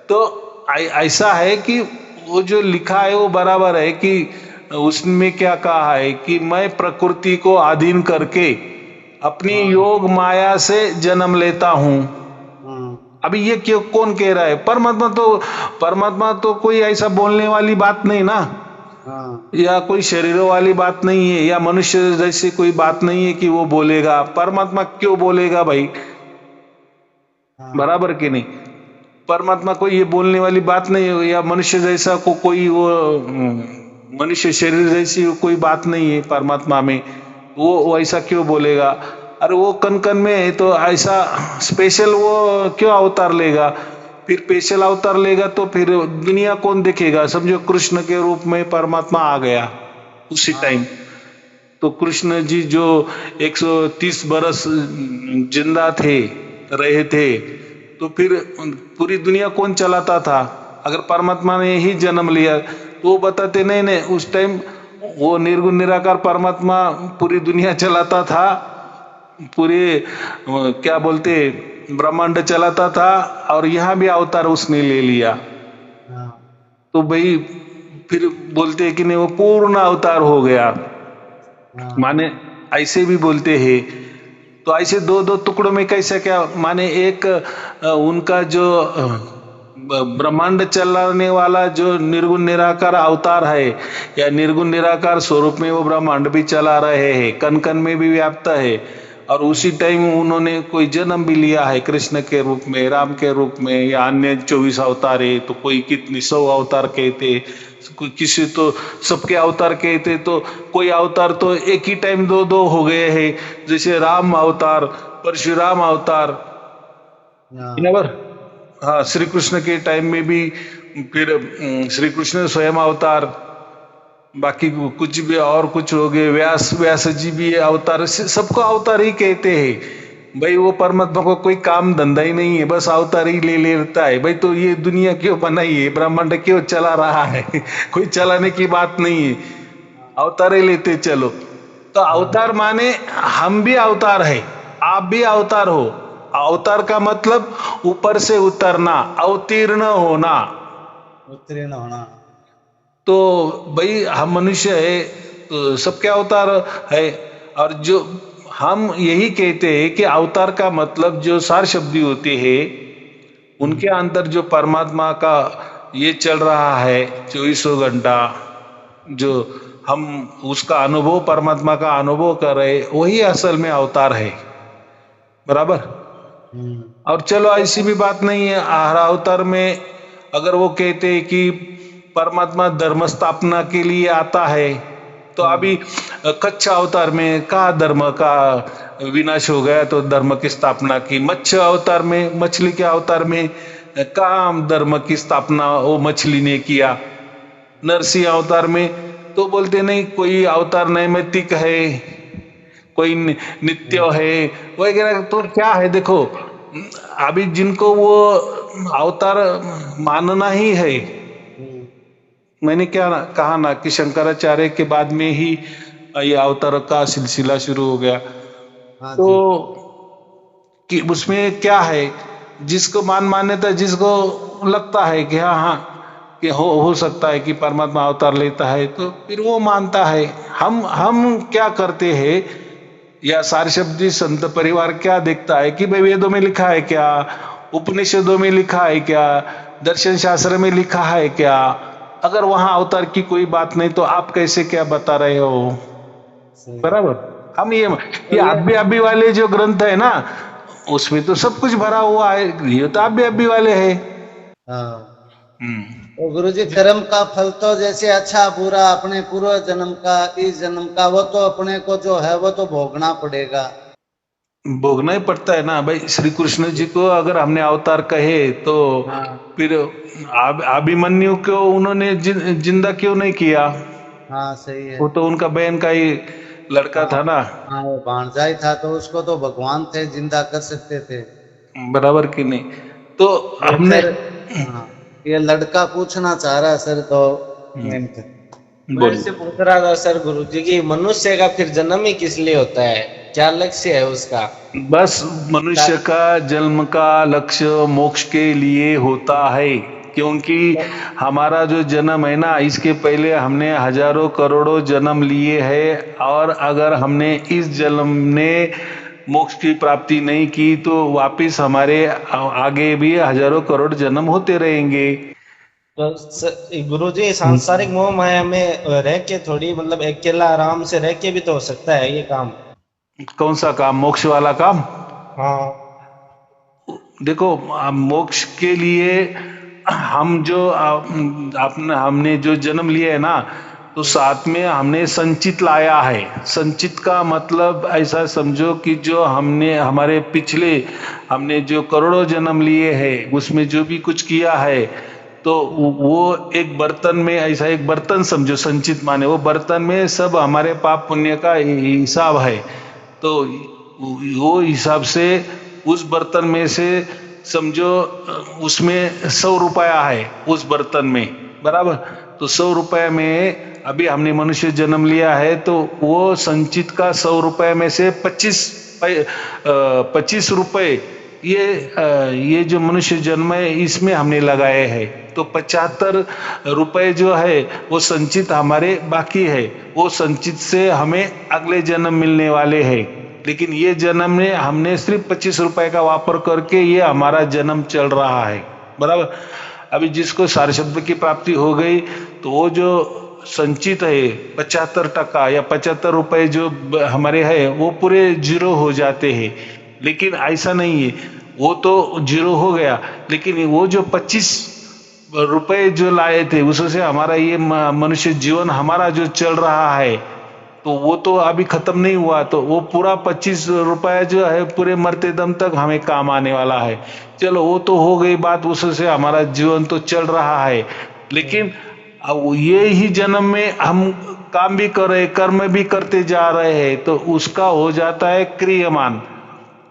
तो ऐसा है कि वो जो लिखा है वो बराबर है कि उसमें क्या कहा है कि मैं प्रकृति को अधीन करके अपनी हाँ योग माया से जन्म लेता हूं। हाँ अभी ये क्यों, कौन कह रहा है? परमात्मा तो कोई ऐसा बोलने वाली बात नहीं ना, हाँ या कोई शरीरों वाली बात नहीं है, या मनुष्य जैसी कोई बात नहीं है कि वो बोलेगा। परमात्मा क्यों बोलेगा भाई? हाँ बराबर कि नहीं? परमात्मा कोई ये बोलने वाली बात नहीं है, या मनुष्य जैसा कोई वो मनुष्य शरीर जैसी कोई बात नहीं है परमात्मा में, वो ऐसा क्यों बोलेगा? अरे वो कन कन में है, तो ऐसा स्पेशल वो क्यों अवतार लेगा? फिर स्पेशल अवतार लेगा तो फिर दुनिया कौन देखेगा? समझो कृष्ण के रूप में परमात्मा आ गया उसी टाइम, हाँ तो कृष्ण जी जो 130 बरस जिंदा थे, रहे थे, तो फिर पूरी दुनिया कौन चलाता था? अगर परमात्मा ने ही जन्म लिया तो वो बताते नहीं नहीं, उस टाइम वो निर्गुण निराकार परमात्मा पूरी दुनिया चलाता था, पूरे क्या बोलते ब्रह्मांड चलाता था, और यहाँ भी अवतार उसने ले लिया। हाँ तो भाई फिर बोलते हैं कि नहीं वो पूर्ण अवतार हो गया, हाँ माने ऐसे भी बोलते हैं। तो ऐसे दो दो टुकड़ों में कैसे क्या? माने एक उनका जो ब्रह्मांड चलाने वाला जो निर्गुण निराकार अवतार है, या निर्गुण निराकार स्वरूप में वो ब्रह्मांड भी चला रहे हैं, कन कन में भी व्याप्त है, और उसी टाइम उन्होंने कोई जन्म भी लिया है कृष्ण के रूप में, राम के रूप में, या अन्य 24 अवतार है, तो कोई कितनी 100 अवतार कहते, किसी तो सबके अवतार कहते, तो कोई अवतार तो एक ही टाइम दो दो हो गए हैं, जैसे राम अवतार, परशुराम अवतार, हाँ हाँ, श्री कृष्ण के टाइम में भी फिर श्री कृष्ण स्वयं अवतार, बाकी कुछ भी और कुछ हो गए, व्यास जी भी अवतार, सबको अवतार ही कहते हैं भाई। वो परमात्मा को कोई काम धंधा ही नहीं है, बस अवतार ही ले लेता है भाई। तो ये दुनिया क्यों बनाई है, ब्रह्मांड क्यों चला रहा है? कोई चलाने की बात नहीं है, अवतार ही लेते चलो। तो अवतार माने हम भी अवतार है, आप भी अवतार हो। अवतार का मतलब ऊपर से उतरना, अवतीर्ण होना। उत्तीर्ण होना। तो भाई हम मनुष्य है तो सबके अवतार है। और जो हम यही कहते हैं कि अवतार का मतलब जो सार शब्दी होते हैं उनके अंदर जो परमात्मा का ये चल रहा है 24 घंटा, जो हम उसका अनुभव, परमात्मा का अनुभव कर रहे, वही असल में अवतार है। बराबर। और चलो ऐसी भी बात नहीं है, हर अवतार में अगर वो कहते हैं कि परमात्मा धर्म स्थापना के लिए आता है, तो अभी कच्छ अवतार में कहा धर्म का विनाश हो गया तो धर्म की स्थापना की, मत्स्य अवतार में, मछली के अवतार में कहा धर्म की स्थापना वो मछली ने किया, नरसिंह अवतार में तो बोलते नहीं कोई अवतार नैमित्तिक है, कोई नित्य है वगैरह। तो क्या है देखो, अभी जिनको वो अवतार मानना ही है, मैंने क्या कहा ना कि शंकराचार्य के बाद में ही ये अवतार का सिलसिला शुरू हो गया। हाँ तो जी। कि उसमें क्या है, जिसको मान्यता, जिसको लगता है कि हाँ हाँ कि हो सकता है कि परमात्मा अवतार लेता है, तो फिर वो मानता है। हम क्या करते हैं, या सार शब्दी संत परिवार क्या देखता है कि भाई वेदों में लिखा है क्या, उपनिषदों में लिखा है क्या, दर्शन शास्त्र में लिखा है क्या? अगर वहां अवतार की कोई बात नहीं तो आप कैसे क्या बता रहे हो? सही। बराबर। हम तो ये ये आब्य वाले जो ग्रंथ है ना, उसमें तो सब कुछ भरा हुआ है, ये तो आब्य वाले है। हाँ। तो गुरुजी कर्म का फल तो जैसे अच्छा बुरा अपने पूर्व जन्म का, इस जन्म का, वो तो अपने को जो है वो तो भोगना पड़ेगा। भोगना ही पड़ता है ना भाई। श्री कृष्ण जी को अगर हमने अवतार कहे तो हाँ। फिर अभिमन्यु को उन्होंने जिंदा क्यों नहीं किया? हाँ सही है। वो तो उनका बहन का ही लड़का हाँ। था ना। हाँ वो भांजा ही था तो उसको तो भगवान थे, जिंदा कर सकते थे। बराबर कि नहीं? तो ये हमने सर, हाँ, ये लड़का पूछना चाह रहा है सर, 2 मिनट। मैं बोलिए। इससे पूछ रहा था सर गुरुजी की मनुष्य का फिर जन्म ही किस लिए होता है, क्या लक्ष्य है उसका? बस मनुष्य का जन्म का लक्ष्य मोक्ष के लिए होता है, क्योंकि हमारा जो जन्म है ना, इसके पहले हमने हजारों करोड़ों जन्म लिए हैं, और अगर हमने इस जन्म ने मोक्ष की प्राप्ति नहीं की तो वापिस हमारे आगे भी हजारों करोड़ जन्म होते रहेंगे। तो गुरुजी सांसारिक मोह माया में रह के थोड़ी, मतलब अकेला आराम से रह के भी तो हो सकता है ये काम। कौन सा काम? मोक्ष वाला काम? हाँ। देखो, मोक्ष के लिए हम जो हमने जो जन्म लिया है ना, तो साथ में हमने संचित लाया है। संचित का मतलब ऐसा समझो कि जो हमने हमारे पिछले हमने जो करोड़ों जन्म लिए हैं उसमें जो भी कुछ किया है, तो वो एक बर्तन में, ऐसा एक बर्तन समझो, संचित माने वो बर्तन में सब हमारे पाप पुण्य का हिसाब है। तो वो हिसाब से उस बर्तन में से समझो उसमें 100 रुपया है उस बर्तन में, बराबर। तो 100 रुपये में अभी हमने मनुष्य जन्म लिया है, तो वो संचित का 100 रुपये में से 25 रुपये ये जो मनुष्य जन्म है इसमें हमने लगाए हैं। तो 75 रुपये जो है वो संचित हमारे बाकी है, वो संचित से हमें अगले जन्म मिलने वाले हैं। लेकिन ये जन्म में हमने सिर्फ 25 रुपए का वापर करके ये हमारा जन्म चल रहा है, बराबर। अभी जिसको सार शब्द की प्राप्ति हो गई तो वो जो संचित है 75% या 75 रुपए जो हमारे है वो पूरे जीरो हो जाते हैं। लेकिन ऐसा नहीं है, वो तो जीरो हो गया, लेकिन वो जो 25 रुपए जो लाए थे उससे हमारा ये मनुष्य जीवन हमारा जो चल रहा है, तो वो तो अभी खत्म नहीं हुआ। तो वो पूरा 25 रुपया जो है पूरे मरते दम तक हमें काम आने वाला है। चलो वो तो हो गई बात, उससे हमारा जीवन तो चल रहा है। लेकिन अब ये ही जन्म में हम काम भी कर रहे, कर्म भी करते जा रहे हैं, तो उसका हो जाता है क्रियमान।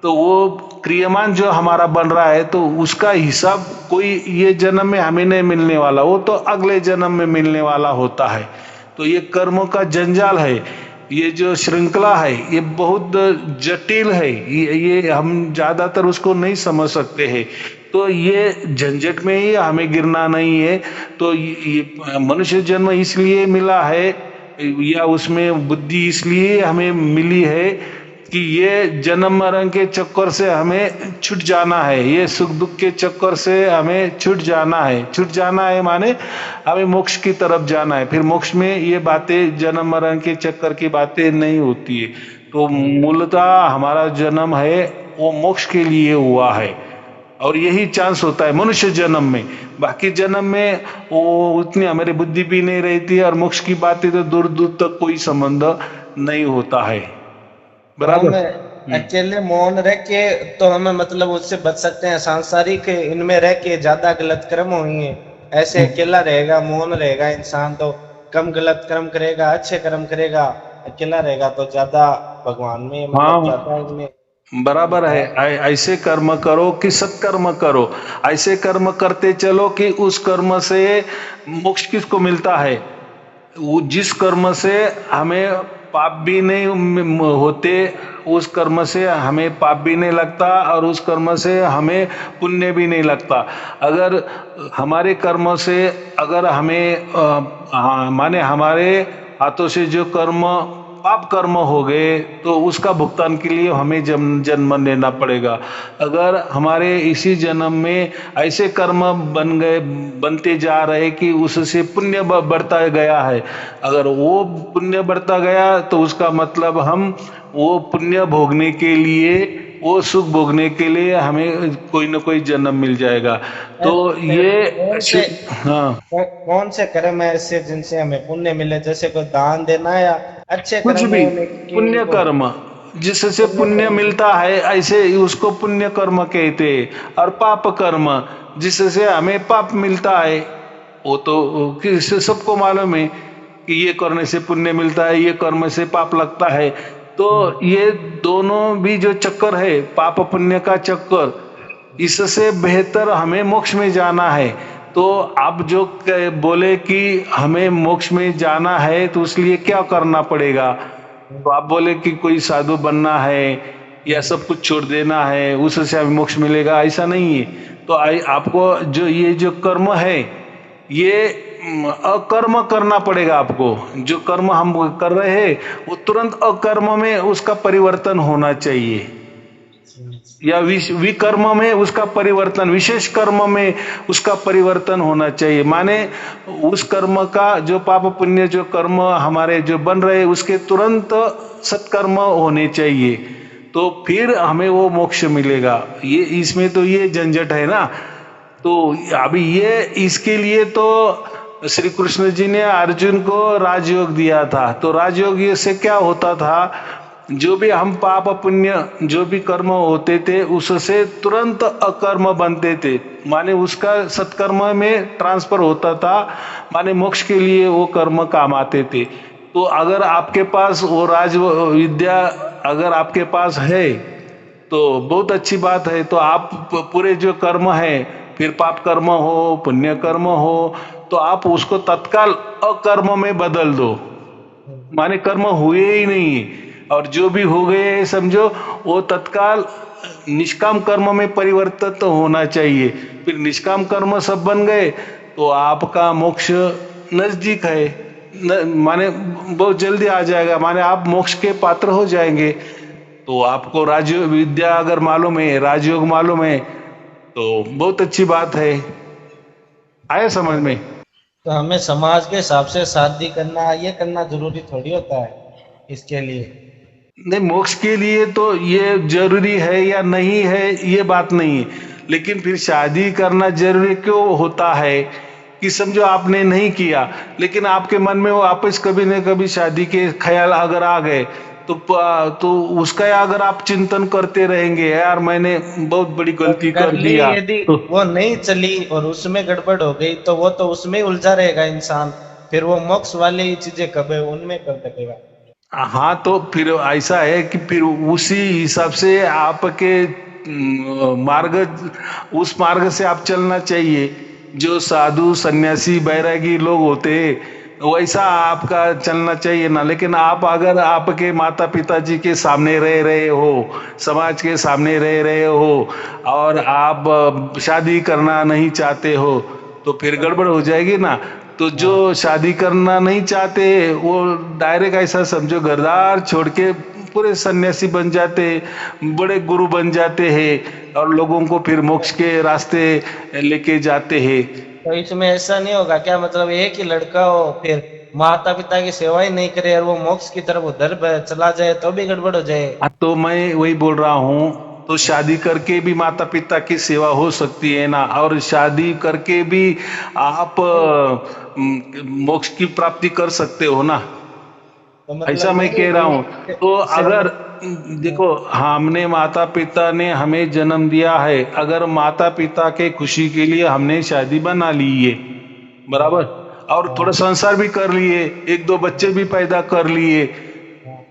तो वो क्रियमान जो हमारा बन रहा है, तो उसका हिसाब कोई ये जन्म में हमें नहीं मिलने वाला, वो तो अगले जन्म में मिलने वाला होता है। तो ये कर्मों का जंजाल है, ये जो श्रृंखला है ये बहुत जटिल है, ये हम ज्यादातर उसको नहीं समझ सकते हैं। तो ये झंझट में ही हमें गिरना नहीं है। तो ये मनुष्य जन्म इसलिए मिला है, या उसमें बुद्धि इसलिए हमें मिली है कि ये जन्म मरण के चक्कर से हमें छूट जाना है, ये सुख दुख के चक्कर से हमें छूट जाना है। छूट जाना है माने हमें मोक्ष की तरफ जाना है। फिर मोक्ष में ये बातें, जन्म मरण के चक्कर की बातें नहीं होती है। तो मूलतः हमारा जन्म है वो मोक्ष के लिए हुआ है, और यही चांस होता है मनुष्य जन्म में। बाकी जन्म में वो उतनी हमारी बुद्धि भी नहीं रहती है, और मोक्ष की बातें तो दूर दूर तक कोई संबंध नहीं होता है। बराबर। हम अकेले मौन रह के तो हमें मतलब उससे बच सकते हैं। सांसारिक इनमें रह के ज्यादा गलत कर्म होंगे, ऐसे अकेला रहेगा, मौन रहेगा इंसान तो कम गलत कर्म करेगा, अच्छे कर्म करेगा। अकेला रहेगा तो ज्यादा भगवान में मतलब ज्यादा इनमें बराबर है। ऐसे कर्म करो कि सत्कर्म करो, ऐसे कर्म करते चलो कि उस कर्म से मोक्ष किसको मिलता है। वो जिस कर्म से हमें पाप भी नहीं होते, उस कर्म से हमें पाप भी नहीं लगता, और उस कर्म से हमें पुण्य भी नहीं लगता। अगर हमारे कर्म से अगर हमें माने हमारे हाथों से जो कर्म पाप कर्म हो गए, तो उसका भुगतान के लिए हमें जन्म लेना पड़ेगा। अगर हमारे इसी जन्म में ऐसे कर्म बनते जा रहे कि उससे पुण्य बढ़ता गया है, अगर वो पुण्य बढ़ता गया तो उसका मतलब हम वो पुण्य भोगने के लिए, वो सुख भोगने के लिए हमें कोई ना कोई जन्म मिल जाएगा। तो ये कौन से कर्म है ऐसे जिनसे हमें पुण्य मिले, जैसे कोई दान देना या अच्छे कुछ कर्म भी होने पुण्य कर्म जिससे पुण्य मिलता है, ऐसे उसको पुण्य कर्म कहते हैं। और पाप कर्म जिससे हमें पाप मिलता है, वो तो किसी सबको मालूम है कि ये करने से पुण्य मिलता है, ये कर्म से पाप लगता है। तो ये दोनों भी जो चक्कर है, पाप पुण्य का चक्कर, इससे बेहतर हमें मोक्ष में जाना है। तो आप जो बोले कि हमें मोक्ष में जाना है तो उसलिए क्या करना पड़ेगा, तो आप बोले कि कोई साधु बनना है या सब कुछ छोड़ देना है, उससे हमें मोक्ष मिलेगा, ऐसा नहीं है। तो आपको जो ये जो कर्म है, ये अकर्म करना पड़ेगा आपको। जो कर्म हम कर रहे हैं वो तुरंत अकर्म में उसका परिवर्तन होना चाहिए, या विकर्म में उसका परिवर्तन, विशेष कर्म में उसका परिवर्तन होना चाहिए। माने उस कर्म का जो पाप पुण्य जो कर्म हमारे जो बन रहे उसके तुरंत सत्कर्म होने चाहिए, तो फिर हमें वो मोक्ष मिलेगा। ये इसमें तो ये झंझट है ना। तो अभी ये इसके लिए तो श्री कृष्ण जी ने अर्जुन को राजयोग दिया था। तो राजयोग से क्या होता था, जो भी हम पाप पुण्य जो भी कर्म होते थे उससे तुरंत अकर्म बनते थे, माने उसका सत्कर्म में ट्रांसफर होता था, माने मोक्ष के लिए वो कर्म काम आते थे। तो अगर आपके पास वो राज विद्या अगर आपके पास है तो बहुत अच्छी बात है। तो आप पूरे जो कर्म है, फिर पाप कर्म हो पुण्य कर्म हो, तो आप उसको तत्काल अकर्म में बदल दो, माने कर्म हुए ही नहीं, और जो भी हो गए समझो वो तत्काल निष्काम कर्म में परिवर्तित होना चाहिए। फिर निष्काम कर्म सब बन गए तो आपका मोक्ष नजदीक है, माने बहुत जल्दी आ जाएगा, माने आप मोक्ष के पात्र हो जाएंगे। तो आपको राजयोग विद्या अगर मालूम है, राजयोग मालूम है, तो बहुत अच्छी बात है। आया समझ में? तो हमें समाज के हिसाब से शादी करना, ये करना जरूरी थोड़ी होता है इसके लिए। नहीं, मोक्ष के लिए तो ये जरूरी है या नहीं है ये बात नहीं है, लेकिन फिर शादी करना जरूरी क्यों होता है कि समझो आपने नहीं किया, लेकिन आपके मन में वो वापस कभी न कभी शादी के ख्याल अगर आ गए, तो उसका अगर आप चिंतन करते रहेंगे, यार मैंने बहुत बड़ी गलती कर कर ली दिया, यदि तो वो नहीं चली और उसमें गड़बड़ हो गई तो वो तो उसमें ही उलझा रहेगा इंसान, फिर वो मोक्ष वाली चीजें कब है उनमें कब लगेगा। हाँ तो फिर ऐसा है कि फिर उसी हिसाब से आपके मार्ग, उस मार्ग से आप चलना चाहिए। जो साधु सन्यासी बैरागी लोग होते हैं वैसा आपका चलना चाहिए ना। लेकिन आप अगर आपके माता पिताजी के सामने रह रहे हो, समाज के सामने रह रहे हो और आप शादी करना नहीं चाहते हो तो फिर गड़बड़ हो जाएगी ना। तो जो शादी करना नहीं चाहते वो डायरेक्ट ऐसा समझो घरदार छोड़ के पूरे सन्यासी बन जाते, बड़े गुरु बन जाते हैं और लोगों को फिर मोक्ष के रास्ते लेके जाते हैं। तो इसमें ऐसा नहीं होगा क्या, मतलब एक ही लड़का हो फिर माता पिता की सेवा ही नहीं करे और वो मोक्ष की तरफ उधर चला जाए तो भी गड़बड़ हो जाए। तो मैं वही बोल रहा हूँ, तो शादी करके भी माता पिता की सेवा हो सकती है ना, और शादी करके भी आप मोक्ष की प्राप्ति कर सकते हो ना। तो मतलब ऐसा मैं मेरी कह रहा हूँ। तो अगर से देखो, हमने माता पिता ने हमें जन्म दिया है, अगर माता पिता के खुशी के लिए हमने शादी बना ली है, बराबर, और थोड़ा संसार भी कर लिए, एक दो बच्चे भी पैदा कर लिए,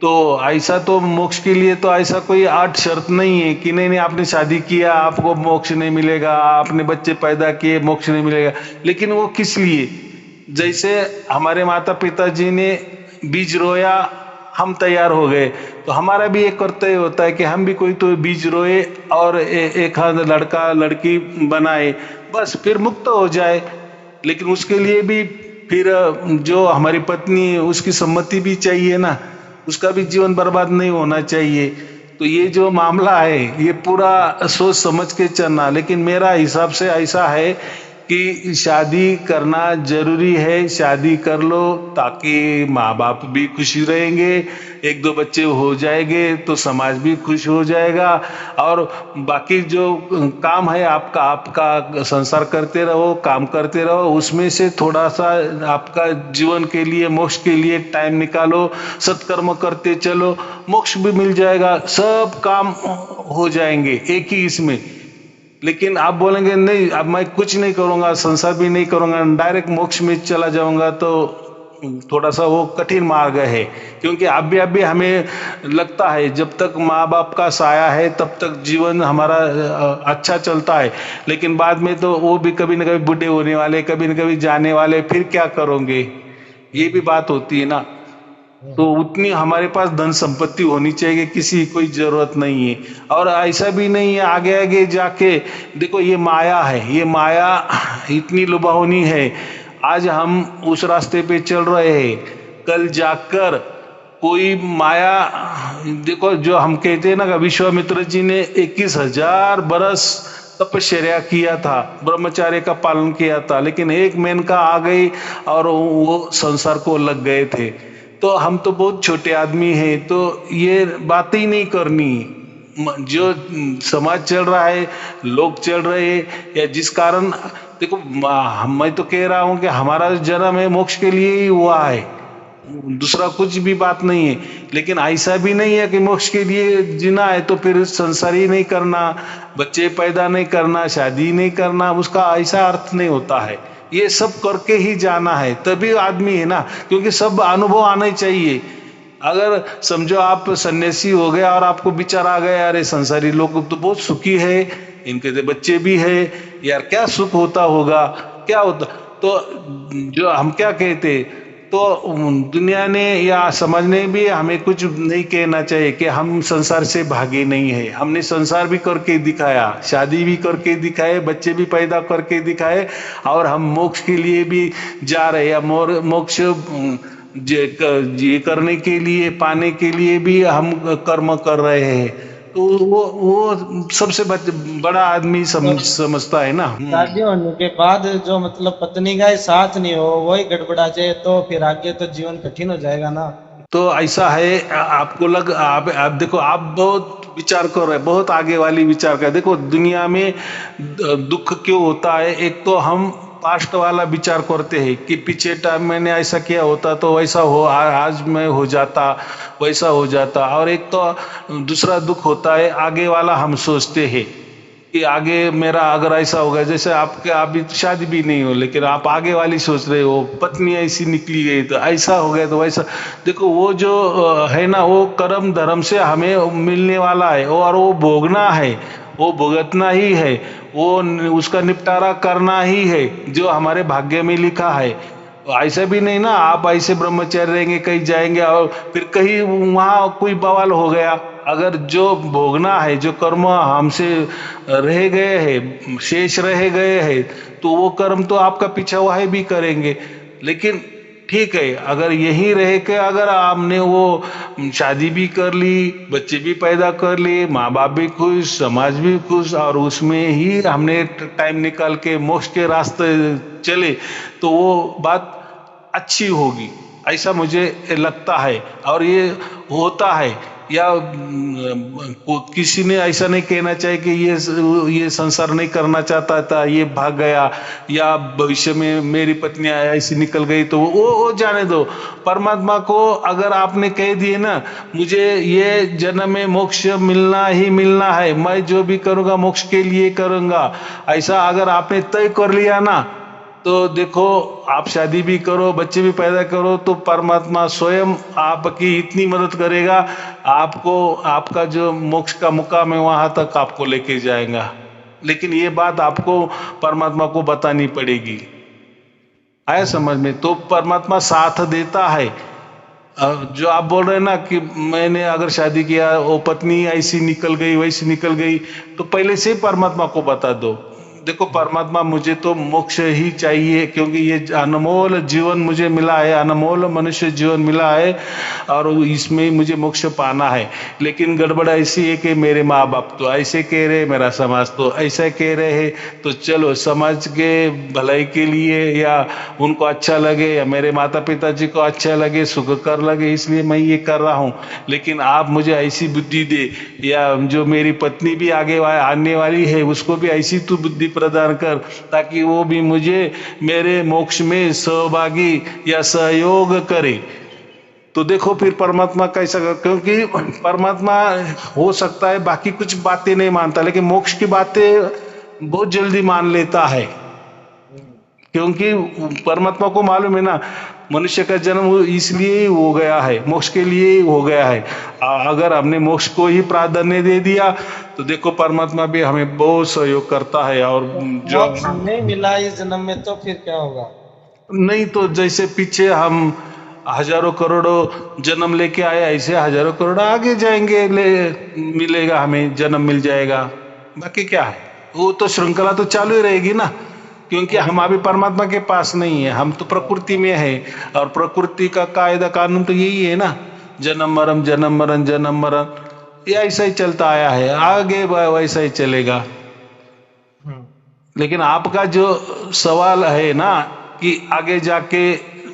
तो ऐसा तो मोक्ष के लिए तो ऐसा कोई आठ शर्त नहीं है कि नहीं नहीं आपने शादी किया आपको मोक्ष नहीं मिलेगा, आपने बच्चे पैदा किए मोक्ष नहीं मिलेगा। लेकिन वो किस लिए? जैसे हमारे माता पिताजी ने बीज रोया, हम तैयार हो गए, तो हमारा भी एक कर्तव्य होता है कि हम भी कोई तो बीज रोए और एक हाथ लड़का लड़की बनाए, बस फिर मुक्त हो जाए। लेकिन उसके लिए भी फिर जो हमारी पत्नी है उसकी सम्मति भी चाहिए ना, उसका भी जीवन बर्बाद नहीं होना चाहिए। तो ये जो मामला है ये पूरा सोच समझ के चलना। लेकिन मेरा हिसाब से ऐसा है कि शादी करना जरूरी है, शादी कर लो ताकि माँ बाप भी खुशी रहेंगे, एक दो बच्चे हो जाएंगे तो समाज भी खुश हो जाएगा, और बाकी जो काम है आपका आपका संसार करते रहो, काम करते रहो, उसमें से थोड़ा सा आपका जीवन के लिए मोक्ष के लिए टाइम निकालो, सत्कर्म करते चलो, मोक्ष भी मिल जाएगा, सब काम हो जाएंगे एक ही इसमें। लेकिन आप बोलेंगे नहीं अब मैं कुछ नहीं करूंगा, संसार भी नहीं करूंगा, डायरेक्ट मोक्ष में चला जाऊंगा, तो थोड़ा सा वो कठिन मार्ग है। क्योंकि अभी हमें लगता है जब तक माँ बाप का साया है तब तक जीवन हमारा अच्छा चलता है, लेकिन बाद में तो वो भी कभी न कभी बूढ़े होने वाले, कभी न कभी जाने वाले, फिर क्या करोगे, ये भी बात होती है ना। तो उतनी हमारे पास धन संपत्ति होनी चाहिए, किसी कोई जरूरत नहीं है। और ऐसा भी नहीं है आगे आगे जाके देखो, ये माया है, ये माया इतनी लुभावनी है। आज हम उस रास्ते पे चल रहे हैं, कल जाकर कोई माया, देखो जो हम कहते हैं ना, विश्वामित्र जी ने 21,000 बरस तपश्चर्या किया था, ब्रह्मचार्य का पालन किया था, लेकिन एक मेनका आ गई और वो संसार को लग गए थे। तो हम तो बहुत छोटे आदमी हैं, तो ये बात ही नहीं करनी। जो समाज चल रहा है, लोग चल रहे हैं, या जिस कारण देखो मैं तो कह रहा हूं कि हमारा जन्म है मोक्ष के लिए ही हुआ है, दूसरा कुछ भी बात नहीं है। लेकिन ऐसा भी नहीं है कि मोक्ष के लिए जीना है तो फिर संसार ही नहीं करना, बच्चे पैदा नहीं करना, शादी नहीं करना, उसका ऐसा अर्थ नहीं होता है। ये सब करके ही जाना है तभी आदमी है ना, क्योंकि सब अनुभव आना ही चाहिए। अगर समझो आप सन्यासी हो गए और आपको विचार आ गया अरे संसारी लोग तो बहुत सुखी है, इनके तो बच्चे भी है, यार क्या सुख होता होगा, क्या होता, तो जो हम क्या कहते, तो दुनिया ने या समाज ने भी हमें कुछ नहीं कहना चाहिए कि हम संसार से भागे नहीं है। हमने संसार भी करके दिखाया, शादी भी करके दिखाए, बच्चे भी पैदा करके दिखाए, और हम मोक्ष के लिए भी जा रहे हैं। मोक्ष ये करने के लिए, पाने के लिए भी हम कर्म कर रहे हैं। तो वो सबसे बड़ा आदमी समझता है ना। शादी होने के बाद जो मतलब पत्नी का ही साथ नहीं हो, वही गड़बड़ा जाए तो फिर आगे तो जीवन कठिन हो जाएगा ना। तो ऐसा है, आपको आप देखो, आप बहुत विचार कर रहे हैं, बहुत आगे वाली विचार कर। देखो दुनिया में दुख क्यों होता है, एक तो हम पास्ट वाला विचार करते हैं कि पीछे टाइम मैंने ऐसा किया होता तो वैसा हो, आज मैं हो जाता, वैसा हो जाता। और एक तो दूसरा दुख होता है आगे वाला, हम सोचते हैं कि आगे मेरा अगर ऐसा होगा, जैसे आपके अभी शादी भी नहीं हो लेकिन आप आगे वाली सोच रहे हो, पत्नी ऐसी निकली गई तो ऐसा हो गया तो वैसा। देखो वो जो है ना, वो कर्म धर्म से हमें मिलने वाला है और वो भोगना है, वो भुगतना ही है, वो उसका निपटारा करना ही है जो हमारे भाग्य में लिखा है। ऐसा भी नहीं ना आप ऐसे ब्रह्मचारी रहेंगे कहीं जाएंगे और फिर कहीं वहां कोई बवाल हो गया। अगर जो भोगना है, जो कर्म हमसे रह गए हैं, शेष रह गए हैं, तो वो कर्म तो आपका पीछा वही भी करेंगे। लेकिन ठीक है, अगर यही रह के अगर आपने वो शादी भी कर ली, बच्चे भी पैदा कर लिए, माँ बाप भी खुश, समाज भी खुश, और उसमें ही हमने टाइम निकाल के मोक्ष के रास्ते चले, तो वो बात अच्छी होगी, ऐसा मुझे लगता है। और ये होता है, या किसी ने ऐसा नहीं कहना चाहिए कि ये संसार नहीं करना चाहता था, ये भाग गया, या भविष्य में मेरी पत्नी ऐसी निकल गई, तो वो जाने दो। परमात्मा को अगर आपने कह दिए ना, मुझे ये जन्म में मोक्ष मिलना ही मिलना है, मैं जो भी करूँगा मोक्ष के लिए करूँगा, ऐसा अगर आपने तय कर लिया ना, तो देखो आप शादी भी करो, बच्चे भी पैदा करो, तो परमात्मा स्वयं आपकी इतनी मदद करेगा, आपको आपका जो मोक्ष का मुकाम है वहां तक आपको लेके जाएगा। लेकिन ये बात आपको परमात्मा को बतानी पड़ेगी। आया समझ में? तो परमात्मा साथ देता है। जो आप बोल रहे हैं ना कि मैंने अगर शादी किया, वो पत्नी ऐसी निकल गई, वैसी निकल गई, तो पहले से परमात्मा को बता दो, देखो परमात्मा मुझे तो मोक्ष ही चाहिए, क्योंकि ये अनमोल जीवन मुझे मिला है, अनमोल मनुष्य जीवन मिला है, और इसमें मुझे मोक्ष पाना है। लेकिन गड़बड़ ऐसी है कि मेरे माँ बाप तो ऐसे कह रहे, मेरा समाज तो ऐसा कह रहे हैं, तो चलो समाज के भलाई के लिए, या उनको अच्छा लगे, या मेरे माता पिता जी को अच्छा लगे, सुख कर लगे, इसलिए मैं ये कर रहा हूँ। लेकिन आप मुझे ऐसी बुद्धि दे, या जो मेरी पत्नी भी आगे आने वाली है उसको भी ऐसी तू बुद्धि प्रदान कर, ताकि वो भी मुझे मेरे मोक्ष में सहभागी या सहयोग करे। तो देखो फिर परमात्मा कैसा, क्योंकि परमात्मा हो सकता है बाकी कुछ बातें नहीं मानता, लेकिन मोक्ष की बातें बहुत जल्दी मान लेता है, क्योंकि परमात्मा को मालूम है ना, मनुष्य का जन्म इसलिए ही हो गया है, मोक्ष के लिए ही हो गया है। अगर हमने मोक्ष को ही प्राधान्य दे दिया, तो देखो परमात्मा भी हमें बहुत सहयोग करता है। और जो मोक्ष नहीं मिला इस जन्म में तो फिर क्या होगा? नहीं, तो जैसे पीछे हम हजारों करोड़ों जन्म लेके आए, ऐसे हजारों करोड़ आगे जाएंगे, मिलेगा हमें, जन्म मिल जाएगा। बाकी क्या है, वो तो श्रृंखला तो चालू ही रहेगी ना, क्योंकि हम अभी परमात्मा के पास नहीं है, हम तो प्रकृति में है, और प्रकृति का कायदा कानून तो यही है ना, जन्म मरण जन्म मरण जन्म मरण, ये ऐसा ही चलता आया है, आगे वैसा ही चलेगा। लेकिन आपका जो सवाल है ना कि आगे जाके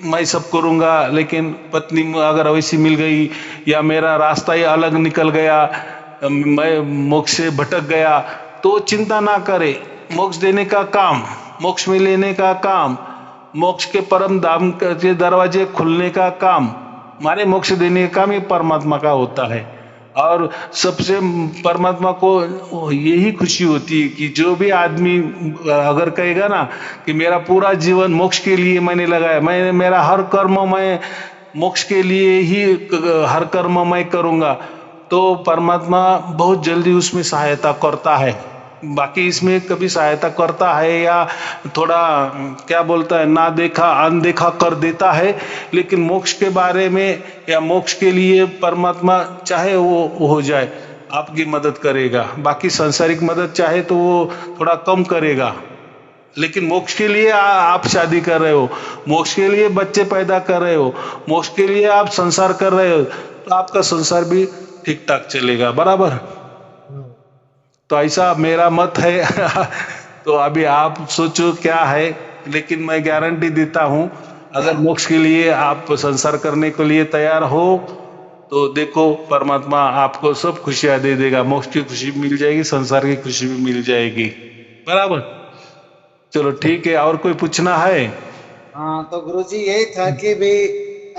मैं सब करूँगा, लेकिन पत्नी अगर वैसी मिल गई, या मेरा रास्ता ही अलग निकल गया, मैं मोक्ष से भटक गया, तो चिंता ना करे। मोक्ष देने का काम, मोक्ष में लेने का काम, मोक्ष के परम धाम के दरवाजे खुलने का काम, माने मोक्ष देने का काम ही परमात्मा का होता है। और सबसे परमात्मा को यही खुशी होती है कि जो भी आदमी अगर कहेगा ना कि मेरा पूरा जीवन मोक्ष के लिए मैंने लगाया, मैं मेरा हर कर्म मैं मोक्ष के लिए ही हर कर्म मैं करूँगा, तो परमात्मा बहुत जल्दी उसमें सहायता करता है। बाकी इसमें कभी सहायता करता है या थोड़ा क्या बोलता है, ना देखा अनदेखा कर देता है, लेकिन मोक्ष के बारे में या मोक्ष के लिए परमात्मा चाहे वो हो जाए आपकी मदद करेगा। बाकी सांसारिक मदद चाहे तो वो थोड़ा कम करेगा, लेकिन मोक्ष के लिए आप शादी कर रहे हो, मोक्ष के लिए बच्चे पैदा कर रहे हो, मोक्ष के लिए आप संसार कर रहे हो, तो आपका संसार भी ठीक ठाक चलेगा, बराबर। तो ऐसा मेरा मत है। तो अभी आप सोचो क्या है, लेकिन मैं गारंटी देता हूं, अगर मोक्ष के लिए आप संसार करने के लिए तैयार हो, तो देखो परमात्मा आपको सब खुशियां दे देगा, मोक्ष की खुशी मिल जाएगी, संसार की खुशी भी मिल जाएगी, बराबर। चलो ठीक है, और कोई पूछना है? हाँ, तो गुरुजी यही था कि भी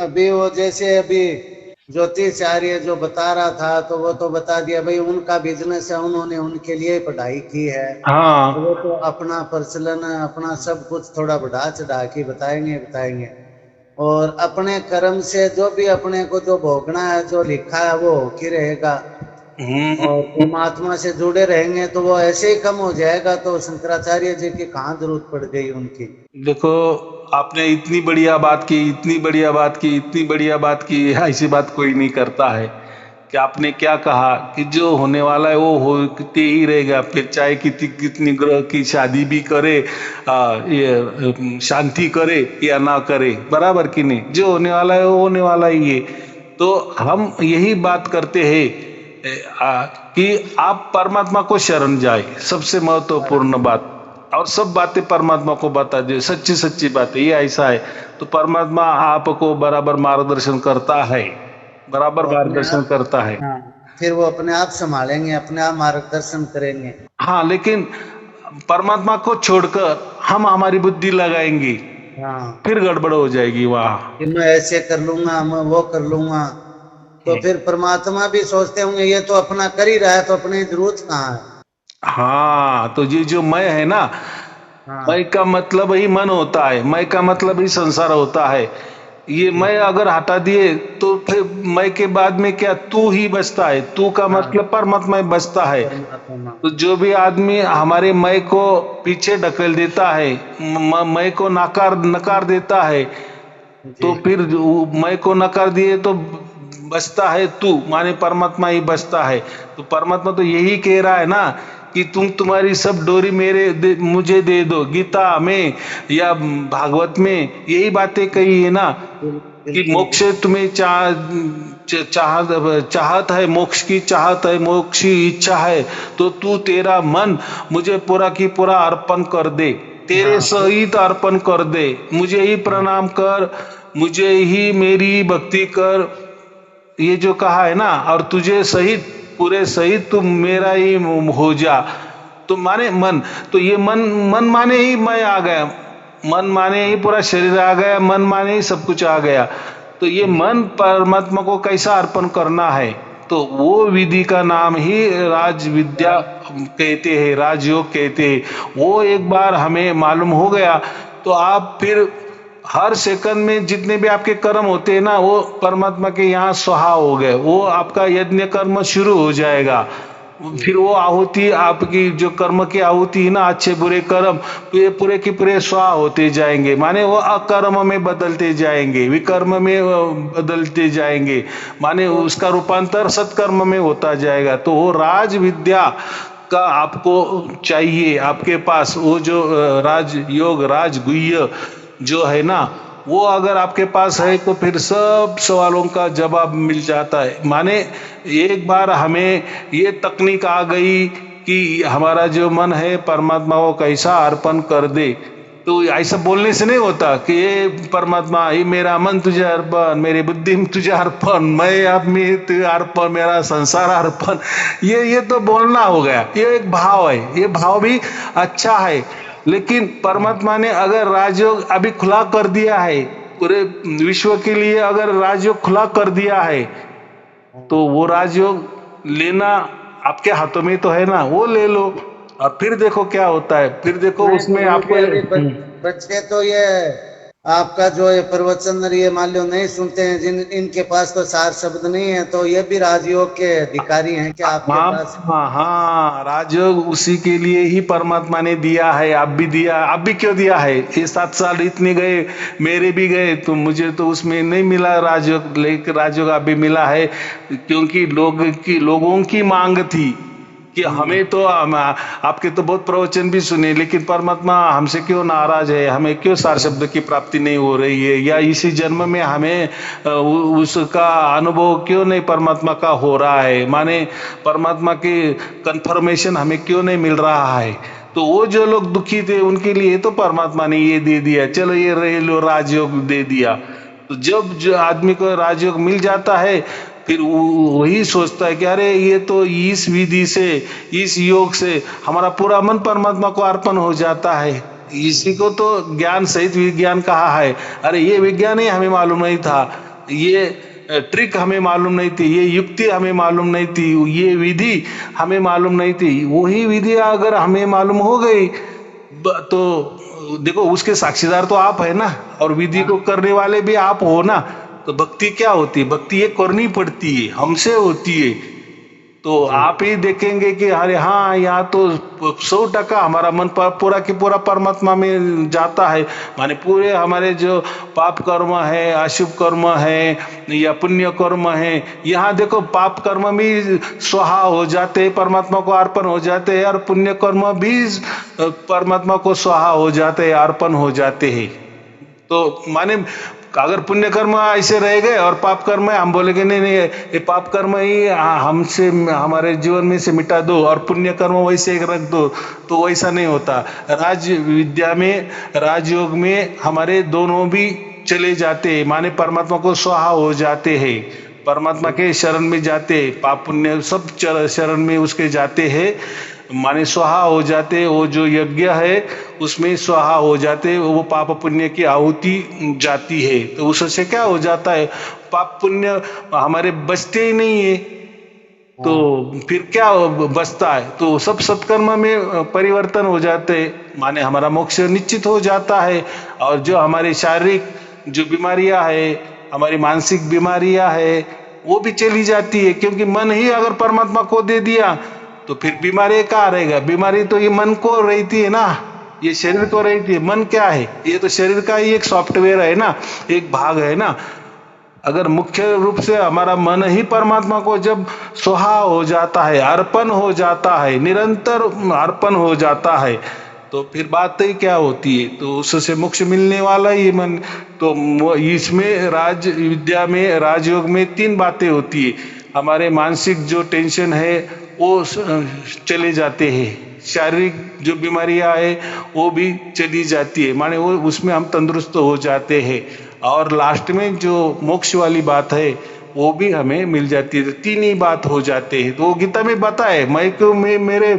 अभी वो जैसे अभी ज्योतिषाचार्य जो बता रहा था, तो वो तो बता दिया भाई उनका बिजनेस है, उन्होंने उनके लिए पढ़ाई की है, तो हाँ वो तो अपना प्रचलन अपना सब कुछ थोड़ा बढ़ा चढ़ा के बताएंगे। और अपने कर्म से जो भी अपने को जो भोगना है, जो लिखा है वो होके रहेगा। और परमात्मा से जुड़े रहेंगे तो वो ऐसे ही कम हो जाएगा। तो शंकराचार्य जी की कहाँ जरूरत पड़ गई उनकी। देखो, आपने इतनी बढ़िया बात की, इतनी बढ़िया बात की, इतनी बढ़िया बात की, ऐसी बात कोई नहीं करता है। कि आपने क्या कहा कि जो होने वाला है वो होते ही रहेगा, फिर चाहे कितनी कितनी ग्रह की शादी भी करे, ये शांति करे या ना करे, बराबर कि नहीं? जो होने वाला है वो होने वाला ही है। तो हम यही बात करते हैं कि आप परमात्मा को शरण जाए, सबसे महत्वपूर्ण बात। और सब बातें परमात्मा को बता दे, सच्ची सच्ची बातें, ये ऐसा है। तो परमात्मा आपको बराबर मार्गदर्शन करता है, बराबर वो अपने मार्गदर्शन आप, करता है। हाँ, फिर वो अपने आप संभालेंगे, अपने आप मार्गदर्शन करेंगे। हाँ, लेकिन परमात्मा को छोड़कर हम हमारी बुद्धि लगाएंगे, हाँ, फिर गड़बड़ हो जाएगी वहां। कि मैं ऐसे कर लूंगा, मैं वो कर लूंगा, तो फिर परमात्मा भी सोचते होंगे ये तो अपना कर ही रहा है, तो अपनी जरूरत कहाँ है। हाँ, तो ये जो मैं है ना, मैं हाँ, का मतलब ही मन होता है, मैं का मतलब ही संसार होता है। ये मैं अगर हटा दिए तो फिर मैं के बाद में क्या तू ही बचता है, तू का हाँ, मतलब परमात्मा ही बचता है। परमात्मा। तो जो भी आदमी हमारे मैं को पीछे ढकेल देता है, मैं को नकार नकार देता है, जी, तो फिर मैं को नकार दिए तो बचता है तू, माने परमात्मा ही बचता है। तो परमात्मा तो यही कह रहा है ना कि तुम्हारी सब डोरी मुझे दे दो। गीता में या भागवत में यही बातें कही है ना कि बिल्कुल। मोक्ष तुम्हें चाहत है, मोक्ष की चाहत है, मोक्ष की इच्छा है, तो तू तेरा मन मुझे पूरा की पूरा अर्पण कर दे, तेरे हाँ, सहित अर्पण कर दे, मुझे ही प्रणाम कर, मुझे ही मेरी भक्ति कर, ये जो कहा है ना, और तुझे सहित पूरे सहित तुम मेरा ही हो जा। तो माने मन, तो ये मन, मन माने ही मैं आ गया, मन माने ही पूरा शरीर आ गया, मन माने ही सब कुछ आ गया। तो ये मन परमात्मा को कैसा अर्पण करना है, तो वो विधि का नाम ही राज विद्या कहते हैं, राजयोग कहते हैं। वो एक बार हमें मालूम हो गया तो आप फिर हर सेकंड में जितने भी आपके कर्म होते हैं ना, वो परमात्मा के यहाँ स्वाहा हो गए, वो आपका यज्ञ कर्म शुरू हो जाएगा। फिर वो आहुति, आपकी जो कर्म की आहुति है ना, अच्छे बुरे कर्म पूरे के पूरे स्वाहा होते जाएंगे, माने वो अकर्म में बदलते जाएंगे, विकर्म में बदलते जाएंगे, माने उसका रूपांतर सत्कर्म में होता जाएगा। तो वो राज विद्या का आपको चाहिए, आपके पास वो जो राजयोग राजगुह्य जो है ना, वो अगर आपके पास है तो फिर सब सवालों का जवाब मिल जाता है। माने एक बार हमें ये तकनीक आ गई कि हमारा जो मन है परमात्मा को कैसा अर्पण कर दे, तो ऐसा बोलने से नहीं होता कि ये परमात्मा, ये मेरा मन तुझे अर्पण, मेरी बुद्धि तुझे अर्पण, मैं अब में तुझे अर्पण, मेरा संसार अर्पण, ये तो बोलना हो गया। ये एक भाव है, ये भाव भी अच्छा है, लेकिन परमात्मा ने अगर राजयोग अभी खुला कर दिया है, पूरे विश्व के लिए अगर राजयोग खुला कर दिया है, तो वो राजयोग लेना आपके हाथों में तो है ना, वो ले लो और फिर देखो क्या होता है। फिर देखो नहीं तो उसमें गुरुजी आपको अभी बच्चे तो ये आपका जो ये प्रवचन ये मान लो नहीं सुनते हैं, जिन इनके पास तो सार शब्द नहीं है, तो ये भी राजयोग के अधिकारी हैं क्या आपके हाँ पास। हाँ हाँ, राजयोग उसी के लिए ही परमात्मा ने दिया है। आप भी दिया, आप भी क्यों दिया है? ये 7 साल इतने गए, मेरे भी गए, तो मुझे तो उसमें नहीं मिला राजयोग, लेकिन राजयोग आप भी मिला है, क्योंकि लोगों की मांग थी कि हमें तो आपके तो बहुत प्रवचन भी सुने, लेकिन परमात्मा हमसे क्यों नाराज है, हमें क्यों सार शब्द की प्राप्ति नहीं हो रही है, या इसी जन्म में हमें उसका अनुभव क्यों नहीं परमात्मा का हो रहा है, माने परमात्मा की कंफर्मेशन हमें क्यों नहीं मिल रहा है। तो वो जो लोग दुखी थे उनके लिए तो परमात्मा ने ये दे दिया, चलो ये रह लो राजयोग दे दिया। तो जब जो आदमी को राजयोग मिल जाता है, फिर वही सोचता है कि अरे ये तो इस विधि से, इस योग से हमारा पूरा मन परमात्मा को अर्पण हो जाता है, इसी को तो ज्ञान सहित विज्ञान कहा है। अरे ये विज्ञान ही हमें मालूम नहीं था, ये ट्रिक हमें मालूम नहीं थी, ये युक्ति हमें मालूम नहीं थी, ये विधि हमें मालूम नहीं थी। वही विधि अगर हमें मालूम हो गई तो देखो उसके साक्षीदार तो आप है ना, और विधि को करने वाले भी आप हो ना। तो भक्ति क्या होती है? भक्ति ये करनी पड़ती है, हमसे होती है। तो आप ही देखेंगे कि अरे हाँ, यहाँ तो 100% हमारा मन पूरा की पूरा परमात्मा में जाता है। माने पूरे हमारे जो पाप कर्म है, अशुभ कर्म है या पुण्य कर्म है, यहाँ देखो पाप कर्म भी स्वाहा हो जाते हैं, परमात्मा को अर्पण हो जाते हैं, और पुण्य कर्म भी परमात्मा को स्वाहा हो जाते हैं, अर्पण हो जाते हैं। तो माने अगर पुण्य कर्म ऐसे रह गए और पाप कर्म है, हम बोलेंगे नहीं नहीं ये पाप कर्म ही हमसे हमारे जीवन में से मिटा दो और पुण्य कर्म वैसे रख दो, तो वैसा नहीं होता। राज विद्या में, राजयोग में हमारे दोनों भी चले जाते हैं, माने परमात्मा को स्वाहा हो जाते हैं, परमात्मा के शरण में जाते, पाप पुण्य सब शरण में उसके जाते हैं, माने स्वाहा हो जाते। वो जो यज्ञ है उसमें स्वाहा हो जाते, वो पाप पुण्य की आहुति जाती है। तो उससे क्या हो जाता है? पाप पुण्य हमारे बचते ही नहीं है, तो फिर क्या बचता है? तो सब सत्कर्म में परिवर्तन हो जाते, माने हमारा मोक्ष निश्चित हो जाता है। और जो हमारी शारीरिक जो बीमारियां है, हमारी मानसिक बीमारियां है, वो भी चली जाती है, क्योंकि मन ही अगर परमात्मा को दे दिया तो फिर बीमारी कहाँ रहेगा? बीमारी तो ये मन को रहती है ना, ये शरीर को रहती है। मन क्या है? ये तो शरीर का ही एक सॉफ्टवेयर है ना, एक भाग है ना। अगर मुख्य रूप से हमारा मन ही परमात्मा को जब स्वाहा हो जाता है, अर्पण हो जाता है, निरंतर अर्पण हो जाता है, तो फिर बात ही क्या होती है? तो उससे मोक्ष मिलने वाला ही मन। तो इसमें राज विद्या में, राजयोग में 3 बातें होती है। हमारे मानसिक जो टेंशन है वो चले जाते हैं, शारीरिक जो बीमारियां है वो भी चली जाती है, माने वो उसमें हम तंदुरुस्त हो जाते हैं, और लास्ट में जो मोक्ष वाली बात है वो भी हमें मिल जाती है। तो 3 ही बात हो जाते हैं। तो वो गीता में बताए, मैं मेरे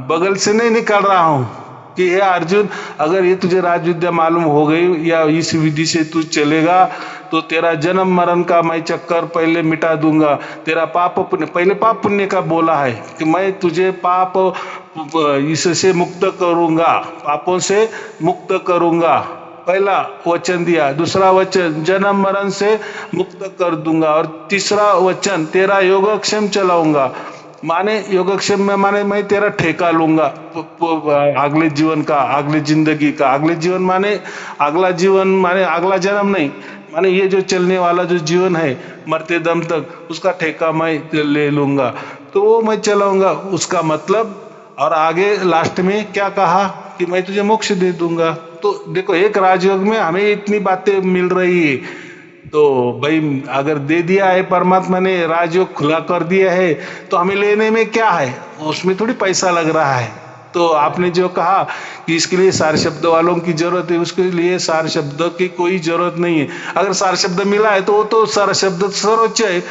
बगल से नहीं निकाल रहा हूँ कि हे अर्जुन, अगर ये तुझे राजविद्या मालूम हो गई या इस विधि से तू चलेगा तो तेरा जन्म मरण का मैं चक्कर पहले मिटा दूंगा। तेरा पाप पुण्य, पहले पाप पुण्य का बोला है कि मैं तुझे पाप इससे मुक्त करूंगा, पापों से मुक्त करूंगा, पहला वचन दिया। दूसरा वचन जन्म मरण से मुक्त कर दूंगा, और तीसरा वचन तेरा योगक्षेम चलाऊंगा। माने योगक्षेम में माने मैं तेरा ठेका लूंगा अगले जीवन का, अगले जिंदगी का। अगले जीवन माने अगला जीवन, माने अगला जन्म नहीं, माने ये जो चलने वाला जो जीवन है मरते दम तक, उसका ठेका मैं ले लूंगा, तो वो मैं चलाऊंगा। उसका मतलब, और आगे लास्ट में क्या कहा कि मैं तुझे मोक्ष दे दूंगा। तो देखो एक राजयोग में हमें इतनी बातें मिल रही है, तो भाई अगर दे दिया है परमात्मा ने, राजयोग खुला कर दिया है, तो हमें लेने में क्या है? उसमें थोड़ी पैसा लग रहा है। तो आपने जो कहा कि इसके लिए सार शब्द वालों की जरूरत है, उसके लिए सार शब्द की कोई जरूरत नहीं है। अगर सार शब्द मिला है तो वो तो सार शब्द सर्वोच्च है,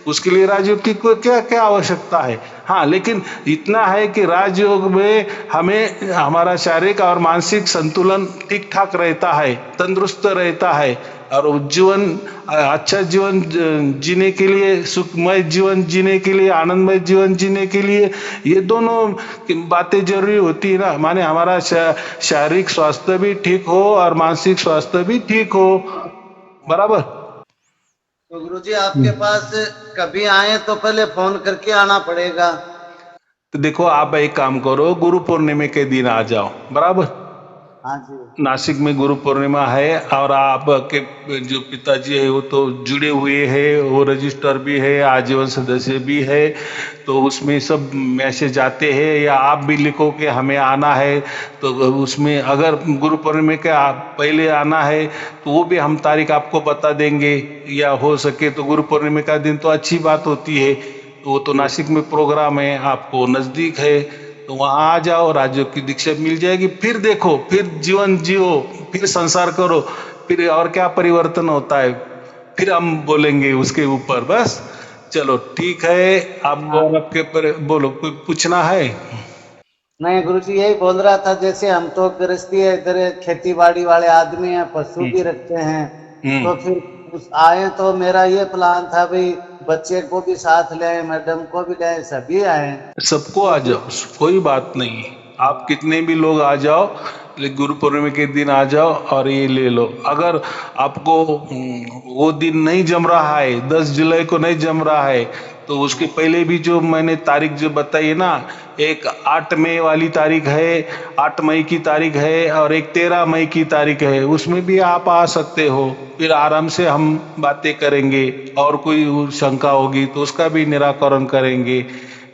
उसके लिए राजयोग की क्या क्या आवश्यकता है? हाँ, लेकिन इतना है कि राजयोग में हमें हमारा शारीरिक और मानसिक संतुलन ठीक ठाक रहता है, तंदुरुस्त रहता है, और जीवन अच्छा जीवन जीने के लिए, सुखमय जीवन जीने के लिए, आनंदमय जीवन जीने के लिए ये दोनों बातें जरूरी होती है ना। माने हमारा शारीरिक स्वास्थ्य भी ठीक हो और मानसिक स्वास्थ्य भी ठीक हो, बराबर। तो गुरुजी आपके पास कभी आए तो पहले फोन करके आना पड़ेगा। तो देखो आप एक काम करो, गुरु पूर्णिमा के दिन आ जाओ, बराबर। हाँ जी। नासिक में गुरु पूर्णिमा है, और आपके जो पिताजी है वो तो जुड़े हुए हैं, वो रजिस्टर भी है, आजीवन सदस्य भी है, तो उसमें सब मैसेज आते हैं, या आप भी लिखो कि हमें आना है, तो उसमें अगर गुरु पूर्णिमा के पहले आना है तो वो भी हम तारीख आपको बता देंगे, या हो सके तो गुरु पूर्णिमा का दिन तो अच्छी बात होती है। तो वो तो नासिक में प्रोग्राम है, आपको नज़दीक है, तो वहाँ आ जाओ, राजयोग की दीक्षा मिल जाएगी। फिर देखो, फिर जीवन जियो, फिर संसार करो, फिर और क्या परिवर्तन होता है फिर हम बोलेंगे उसके ऊपर। बस चलो ठीक है, आपको और आपके पर बोलो, कोई पूछना है? नहीं गुरुजी, यही बोल रहा था, जैसे हम तो गृहस्थी है, इधर खेती बाड़ी वाले आदमी हैं, पशु भी रखते हैं, तो फिर आए तो मेरा ये प्लान था भाई बच्चे को भी साथ ले आए, मैडम को भी ले आए, सभी आए। सबको आ जाओ, कोई बात नहीं, आप कितने भी लोग आ जाओ, लेकिन गुरु पूर्णिमा के दिन आ जाओ और ये ले लो। अगर आपको वो दिन नहीं जम रहा है, 10 जुलाई को नहीं जम रहा है, तो उसके पहले भी जो मैंने तारीख जो बताई है ना, एक 8 मई वाली तारीख है, 8 मई की तारीख है, और एक 13 मई की तारीख है, उसमें भी आप आ सकते हो। फिर आराम से हम बातें करेंगे, और कोई शंका होगी तो उसका भी निराकरण करेंगे।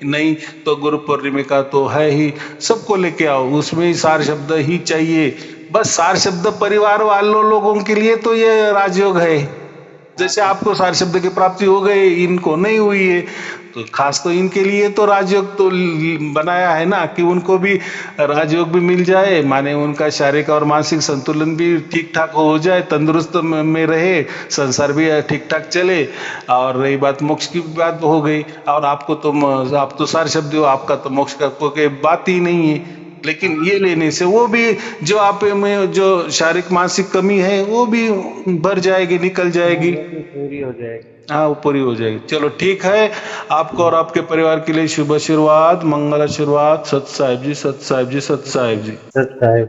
नहीं तो गुरु पूर्णिमा का तो है ही, सबको लेके आओ, उसमें ही सार शब्द ही चाहिए, बस सार शब्द परिवार वालों लोगों के लिए तो ये राजयोग है। जैसे आपको सार शब्द की प्राप्ति हो गई, इनको नहीं हुई है, तो खास तो इनके लिए तो राजयोग तो बनाया है ना, कि उनको भी राजयोग भी मिल जाए, माने उनका शारीरिक और मानसिक संतुलन भी ठीक ठाक हो जाए, तंदुरुस्त में रहे, संसार भी ठीक ठाक चले। और रही बात मोक्ष की बात हो गई, और आपको तो आप तो सार शब्द हो, आपका तो मोक्ष का कोई बात ही नहीं है। लेकिन ये लेने से वो भी जो आप में जो शारीरिक मानसिक कमी है वो भी भर जाएगी, निकल जाएगी, पूरी हो जाएगी। हाँ वो पूरी हो जाएगी। चलो ठीक है, आपको और आपके परिवार के लिए शुभ आशीर्वाद, मंगल आशीर्वाद। सत साहिब जी, सत साहिब जी, सत साहिब जी। सत्य है।